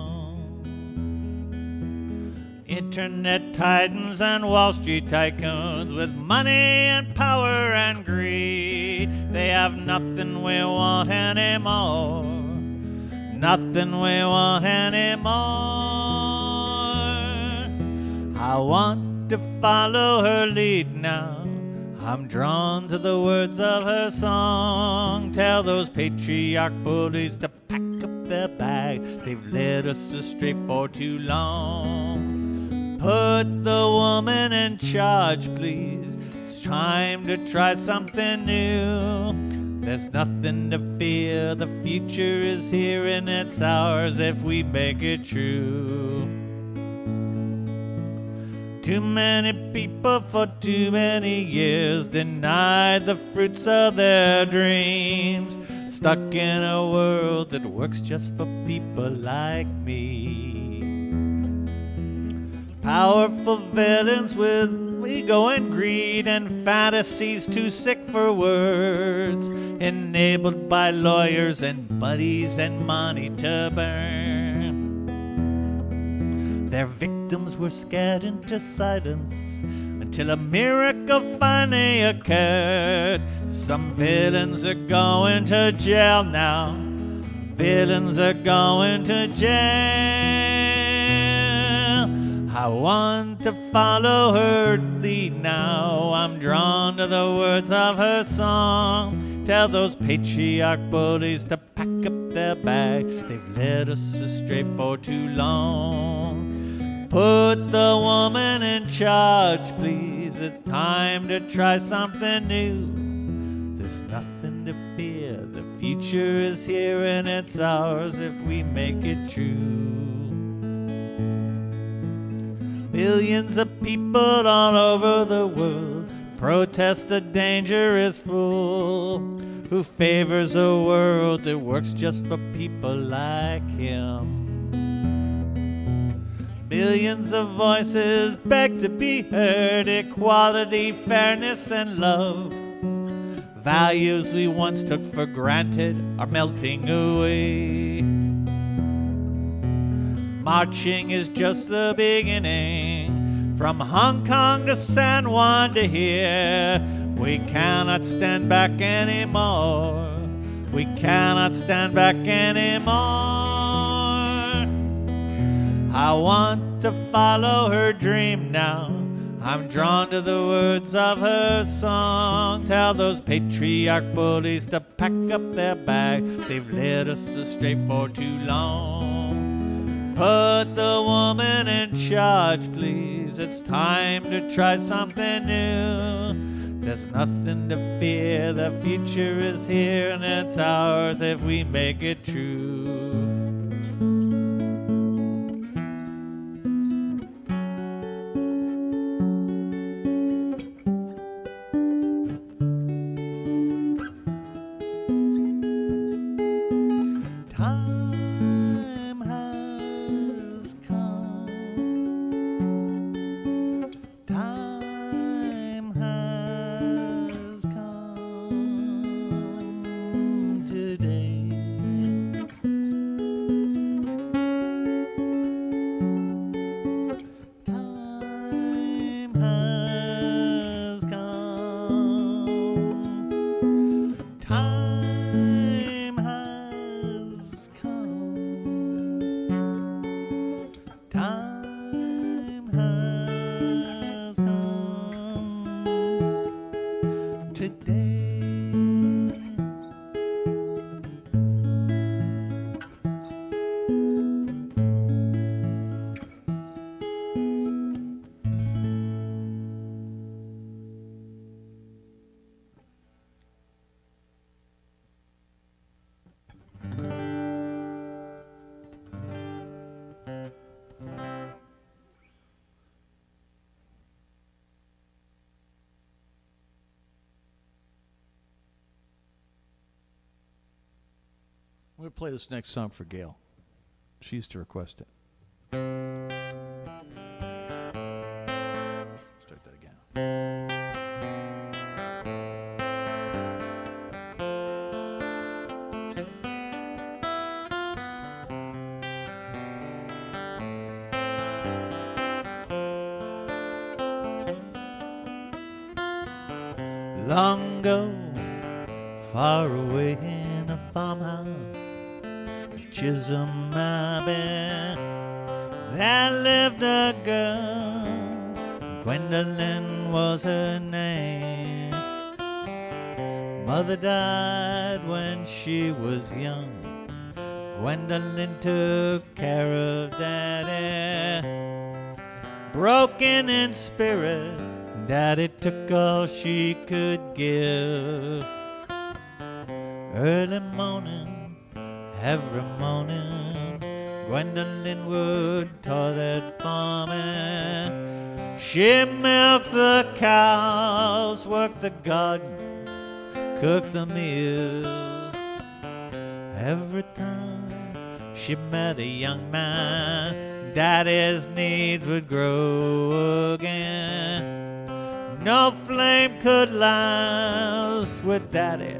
Internet titans and Wall Street tycoons with money and power and greed, they have nothing we want anymore, nothing we want anymore. I want to follow her lead now, I'm drawn to the words of her song. Tell those patriarch bullies to pack up their bags, they've led us astray for too long. Put the woman in charge, please. It's time to try something new. There's nothing to fear. The future is here and it's ours if we make it true. Too many people for too many years denied the fruits of their dreams, stuck in a world that works just for people like me. Powerful villains with ego and greed and fantasies too sick for words, enabled by lawyers and buddies and money to burn. Their victims were scared into silence until a miracle finally occurred. Some villains are going to jail now, villains are going to jail. I want to follow her lead now, I'm drawn to the words of her song. Tell those patriarch bullies to pack up their bag, they've led us astray for too long. Put the woman in charge, please, it's time to try something new. There's nothing to fear, the future is here and it's ours if we make it true. Millions of people all over the world protest a dangerous fool who favors a world that works just for people like him. Millions of voices beg to be heard, equality, fairness, and love. Values we once took for granted are melting away. Marching is just the beginning, from Hong Kong to San Juan to here. We cannot stand back anymore, we cannot stand back anymore. I want to follow her dream now, I'm drawn to the words of her song. Tell those patriarch bullies to pack up their bag, they've led us astray for too long. Put the woman in charge, please, it's time to try something new. There's nothing to fear, the future is here and it's ours if we make it true. Time has come. Time has come today. Time has come. Time has come. Time has come today. I'm going to play this next song for Gail. She used to request it. Start that again. Long ago, far away in a farmhouse, Chisholm, Abbey, there lived a girl. Gwendolyn was her name. Mother died when she was young. Gwendolyn took care of Daddy. Broken in spirit, Daddy took all she could give. Early morning, every morning, Gwendolyn would toil at farming. She milked the cows, worked the garden, cooked the meals. Every time she met a young man, Daddy's needs would grow again. No flame could last with Daddy.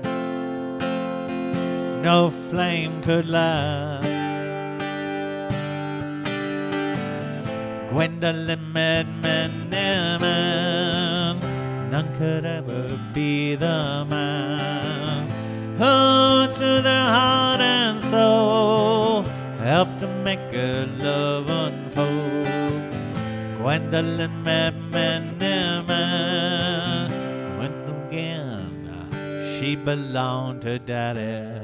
No flame could last. Gwendolyn met McNamee. None could ever be the man who to their heart and soul helped to make her love unfold. Gwendolyn met McNamee. Went again, she belonged to Daddy.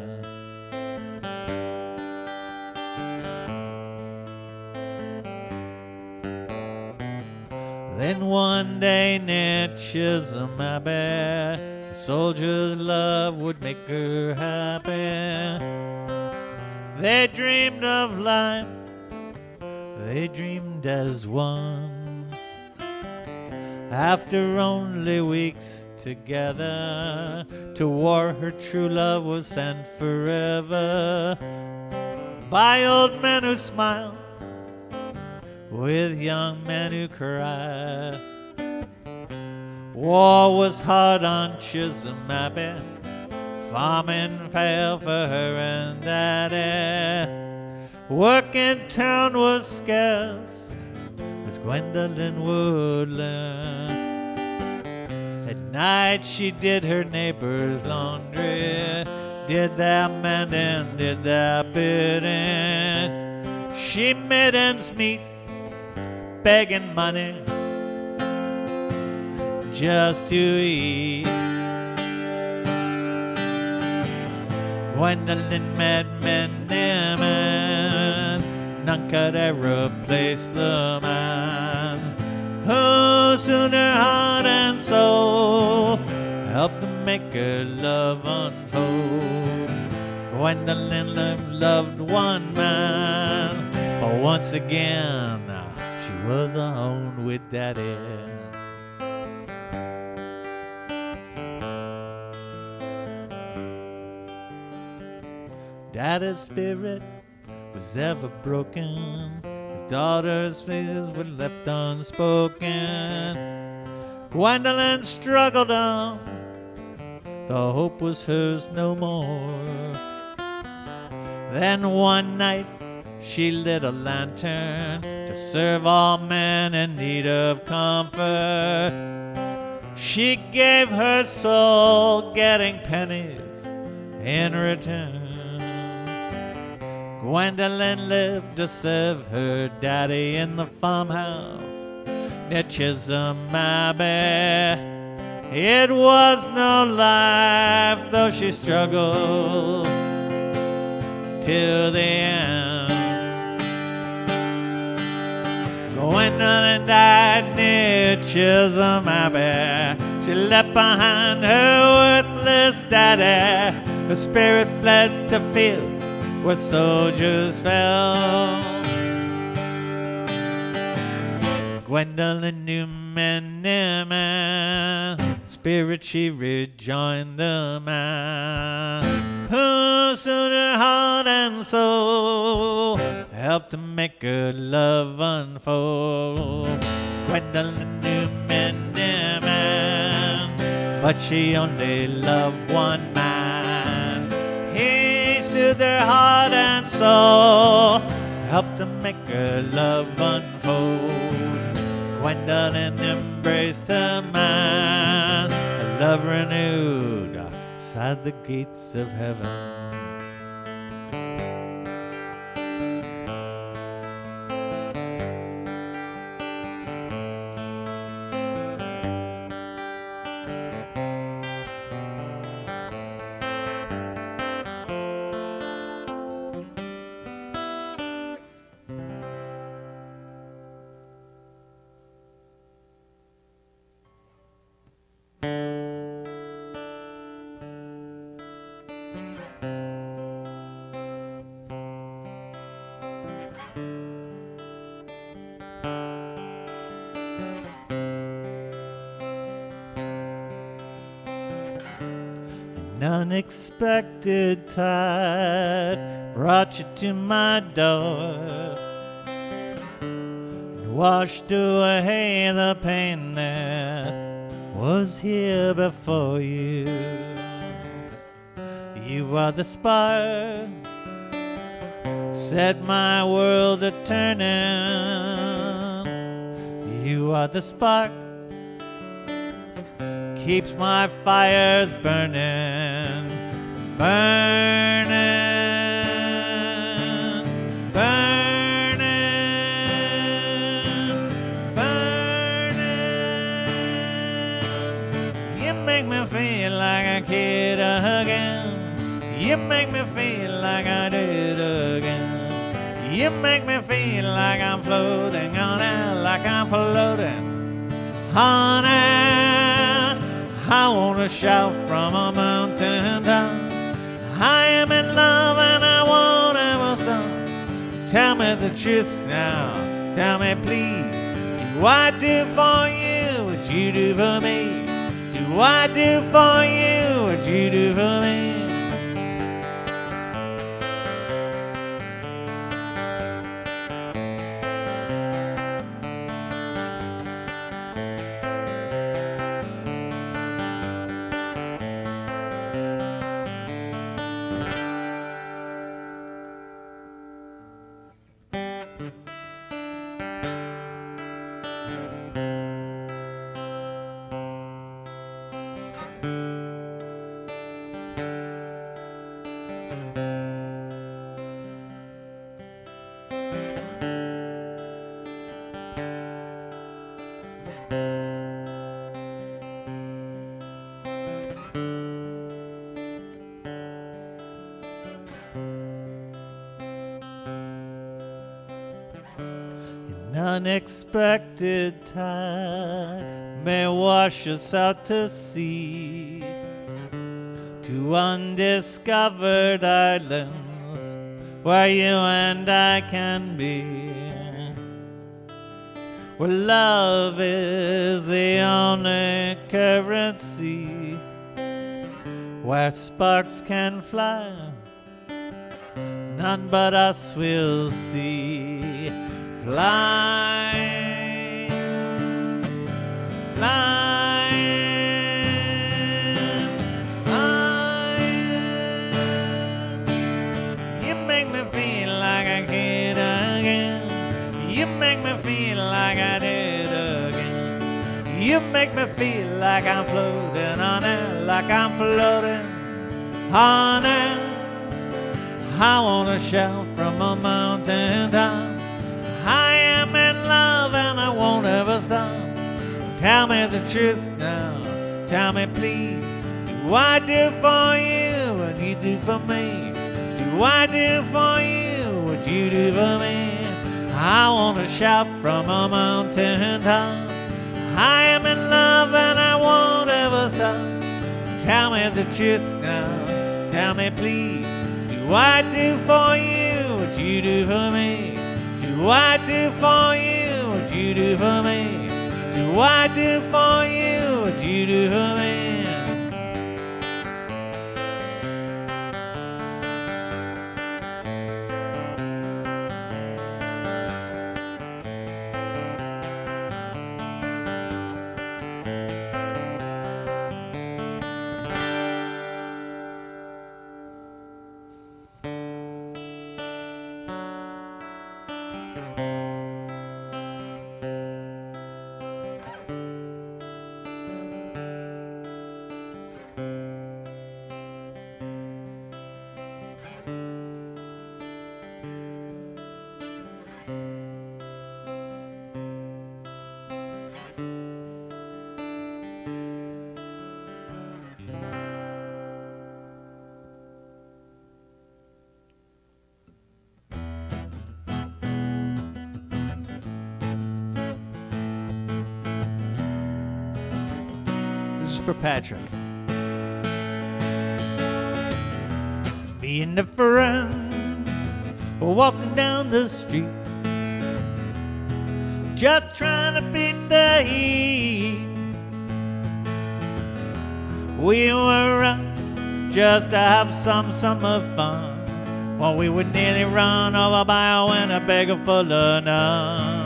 Then one day near Chisholm Abbey, a soldier's love would make her happy. They dreamed of life, they dreamed as one. After only weeks together, to war her true love was sent forever by old men who smiled, with young men who cried. War was hard on Chisholm Abbey. Farming failed for her and Daddy. Work in town was scarce, as Gwendolyn would learn. At night she did her neighbor's laundry, did their mending, did their bidding. She made ends meet, begging money just to eat. Gwendolyn met McNamee. None could ever replace the man who soon her heart and soul helped to make her love unfold. Gwendolyn loved one man, but once again she was alone with Daddy. Daddy's spirit was ever broken. His daughter's fears were left unspoken. Gwendolyn struggled on, the hope was hers no more. Then one night she lit a lantern to serve all men in need of comfort. She gave her soul, getting pennies in return. Gwendolyn lived to serve her Daddy in the farmhouse near Chisholm Abbey. It was no life, though she struggled till the end. Gwendolyn died near Chisholm Abbey. She left behind her worthless Daddy. Her spirit fled to fields where soldiers fell. Gwendolyn knew McNamee. spirit she rejoined the man who soothed her heart and soul, helped to make her love unfold. Gwendolyn knew many men, but she only loved one man. He soothed her heart and soul, helped to make her love unfold. Gwendolyn embraced a man, a love renewed outside the gates of heaven. An unexpected tide brought you to my door and washed away the pain that was here before you. You are the spark, set my world a turning. You are the spark, keeps my fires burning, burning, burning, burning. You make me feel like a kid again. You make me feel like I did again. You make me feel like I'm floating on air, like I'm floating on air. I wanna shout from a mountain top, I am in love and I won't ever stop. Tell me the truth now, tell me please, do I do for you what you do for me? Do I do for you what you do for me? Unexpected tide may wash us out to sea, to undiscovered islands where you and I can be, where love is the only currency, where sparks can fly, none but us will see. Flying, flying, flying. You make me feel like a kid again. You make me feel like I did again. You make me feel like I'm floating on air, like I'm floating on air. I wanna shout from a mountain top, I am in love and I won't ever stop. Tell me the truth now, tell me please, do I do for you what you do for me? Do I do for you what you do for me? I wanna shout from a mountain top, I am in love and I won't ever stop. Tell me the truth now, tell me please, do I do for you what you do for me? Do I do for you what you do for me? Do I do for you what you do for me? This is for Patrick. Me and a friend were walking down the street, just trying to beat the heat. We were out just to have some summer fun, when we were nearly run over by a Winnebago full of nuns,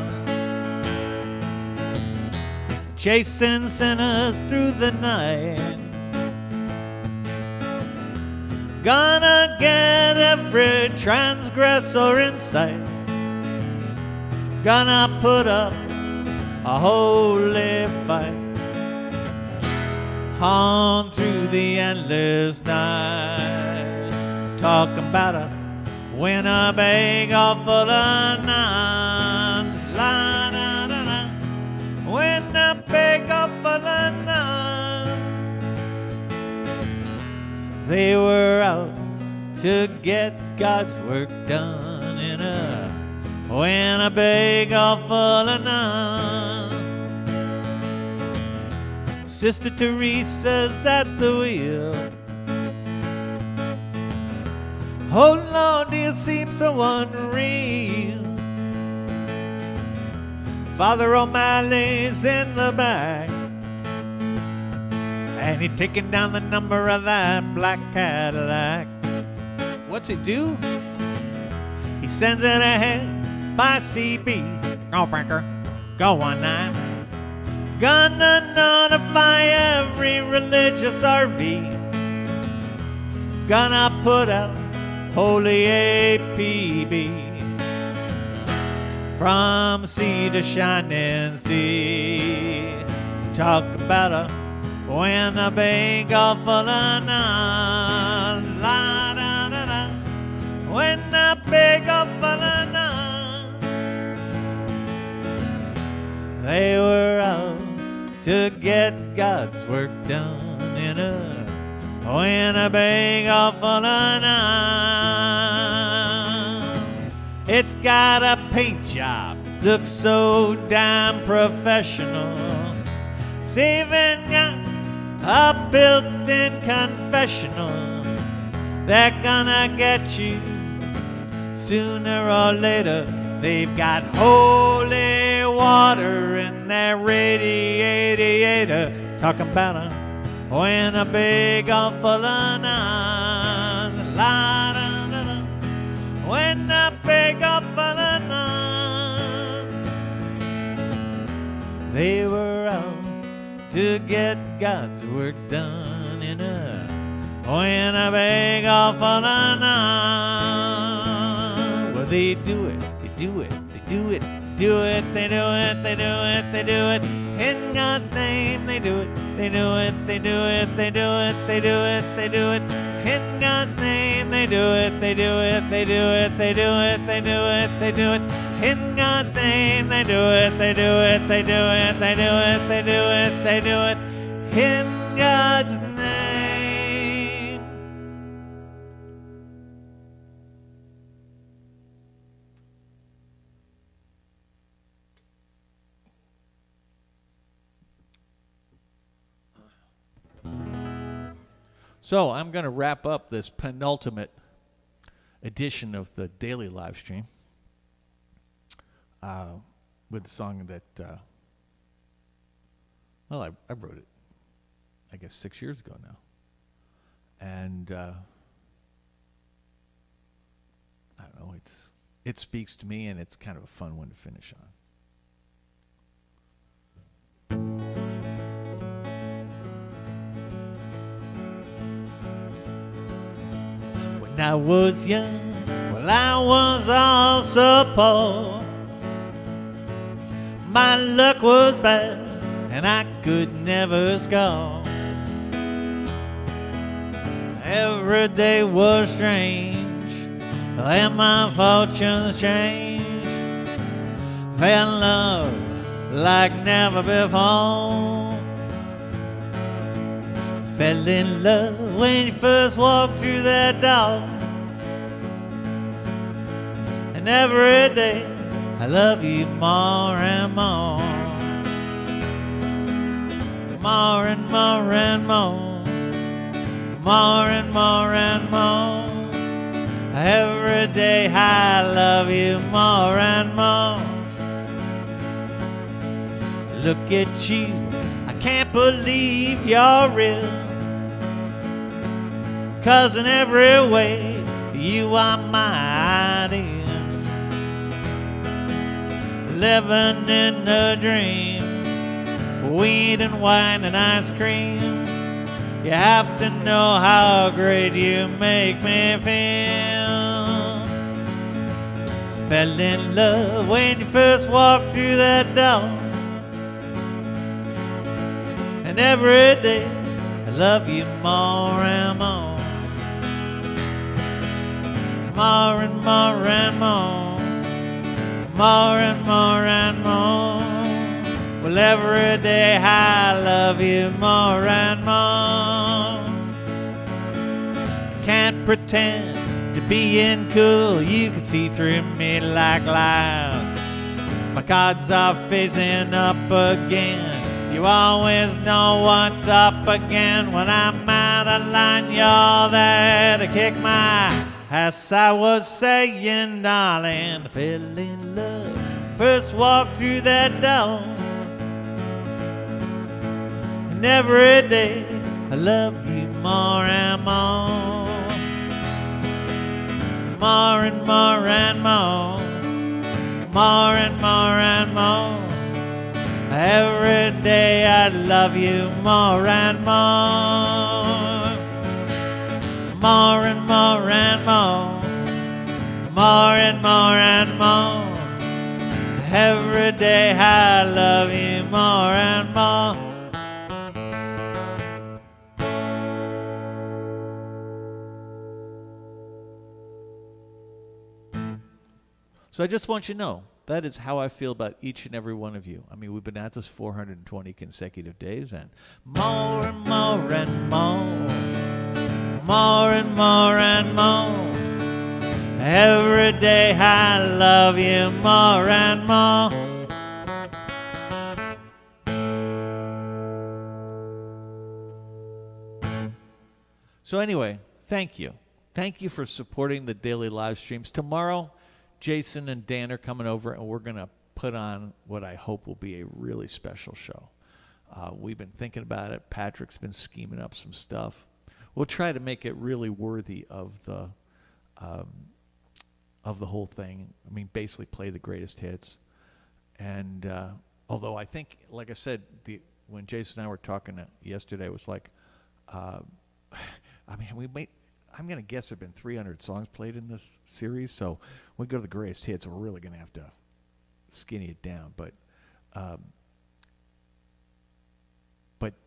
chasing sinners through the night. Gonna get every transgressor in sight. Gonna put up a holy fight on through the endless night. Talking about a Winnebago full of nuns. La da da da. Winnebago full of nuns. They were out to get God's work done in a Winnebago full of nuns. Sister Teresa's at the wheel. Oh Lord, it seems so unreal. Father O'Malley's in the back, and he's taking down the number of that black Cadillac. What's it do? He sends it ahead by CB. Go Breaker, go 19. Gonna notify every religious RV. Gonna put out holy APB from sea to shining sea. Talk about a Winnebago full of nuns. La da da da. Winnebago full of nuns. They were out to get God's work done in a Winnebago full of nuns. It's got a paint job, looks so damn professional. It's even got a built-in confessional. They're gonna get you sooner or later. They've got holy water in their radiator. Talking about a Winnebago full of nuns. La da da da. Winnebago full of nuns. They were out to get God's work done in a Winnebago full of nuns. Well, they do it, they do it, they do it, do it, they do it, they do it, they do it. In God's name, they do it, they do it, they do it, they do it, they do it, they do it. In God's name, they do it, they do it, they do it, they do it, they do it, they do it. In God's name, they do it, they do it, they do it, they do it, they do it, they do it. In God's name. So I'm going to wrap up this penultimate edition of the daily live stream with a song that, well, I wrote it, I guess, 6 years ago now. And I don't know, it speaks to me, and it's kind of a fun one to finish on. When I was young, well, I was also poor. My luck was bad, and I could never score. Every day was strange, and my fortunes changed. Fell in love like never before. Fell in love when you first walked through that door. And every day I love you more and more. more and more and more, more and more and more. Every day I love you more and more. Look at you, I can't believe you're real, 'cause in every way you are my ideal. Living in a dream, weed and wine and ice cream. You have to know how great you make me feel. Fell in love when you first walked through that door, and every day I love you more and more. More and more and more, more and more and more. Well, every day I love you more and more. Can't pretend to be cool, you can see through me like glass. My cards are facing up again, you always know what's up again. When I'm out of line, you're there to kick my ass. I was saying, darling, I fell in love, first walked through that door, and every day I love you more and more. More and more and more, more and more and more. Every day I love you more and more. More and more and more, more and more and more. Every day I love you more and more. So I just want you to know, that is how I feel about each and every one of you. I mean, we've been at this 420 consecutive days, and more and more and more, more and more and more. Every day I love you more and more. So anyway, thank you. Thank you for supporting the daily live streams. Tomorrow, Jason and Dan are coming over, and we're going to put on what I hope will be a really special show. We've been thinking about it. Patrick's been scheming up some stuff. We'll try to make it really worthy of the whole thing. I mean, basically play the greatest hits. And although I think, like I said, when Jason and I were talking yesterday, it was like, I mean, I'm going to guess there have been 300 songs played in this series, so when we go to the greatest hits, we're really going to have to skinny it down. But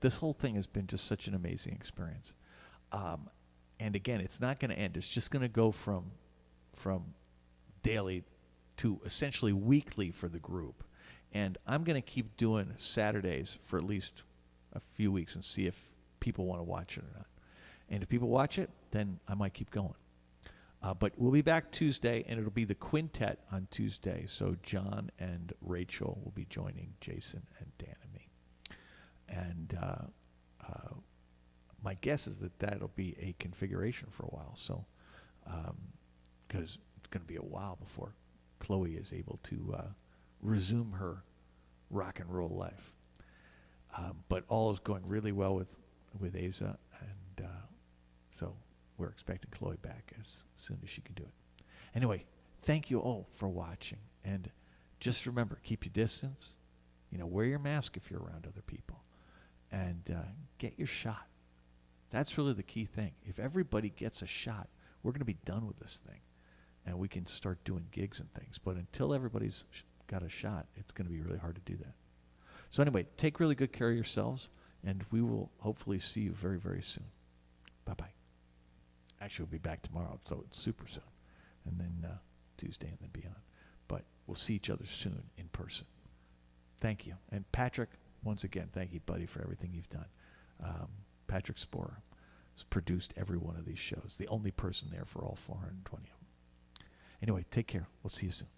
this whole thing has been just such an amazing experience. And again, it's not going to end. It's just going to go from daily to essentially weekly for the group. And I'm going to keep doing Saturdays for at least a few weeks and see if people want to watch it or not. And if people watch it, then I might keep going. But we'll be back Tuesday, and it'll be the quintet on Tuesday. So John and Rachel will be joining Jason and Dan and me. And my guess is that that'll be a configuration for a while. So, because it's going to be a while before Chloe is able to resume her rock and roll life. But all is going really well with Asa, and so we're expecting Chloe back as soon as she can do it. Anyway, thank you all for watching, and just remember, keep your distance. Wear your mask if you're around other people, and get your shot. That's really the key thing. If everybody gets a shot, we're going to be done with this thing, and we can start doing gigs and things. But until everybody's got a shot, it's going to be really hard to do that. So anyway, take really good care of yourselves, and we will hopefully see you very, very soon. Bye-bye. Actually, we'll be back tomorrow, so it's super soon, and then Tuesday and then beyond. But we'll see each other soon in person. Thank you. And Patrick, once again, thank you, buddy, for everything you've done. Patrick Sporer has produced every one of these shows, the only person there for all 420 of them. Anyway, take care. We'll see you soon.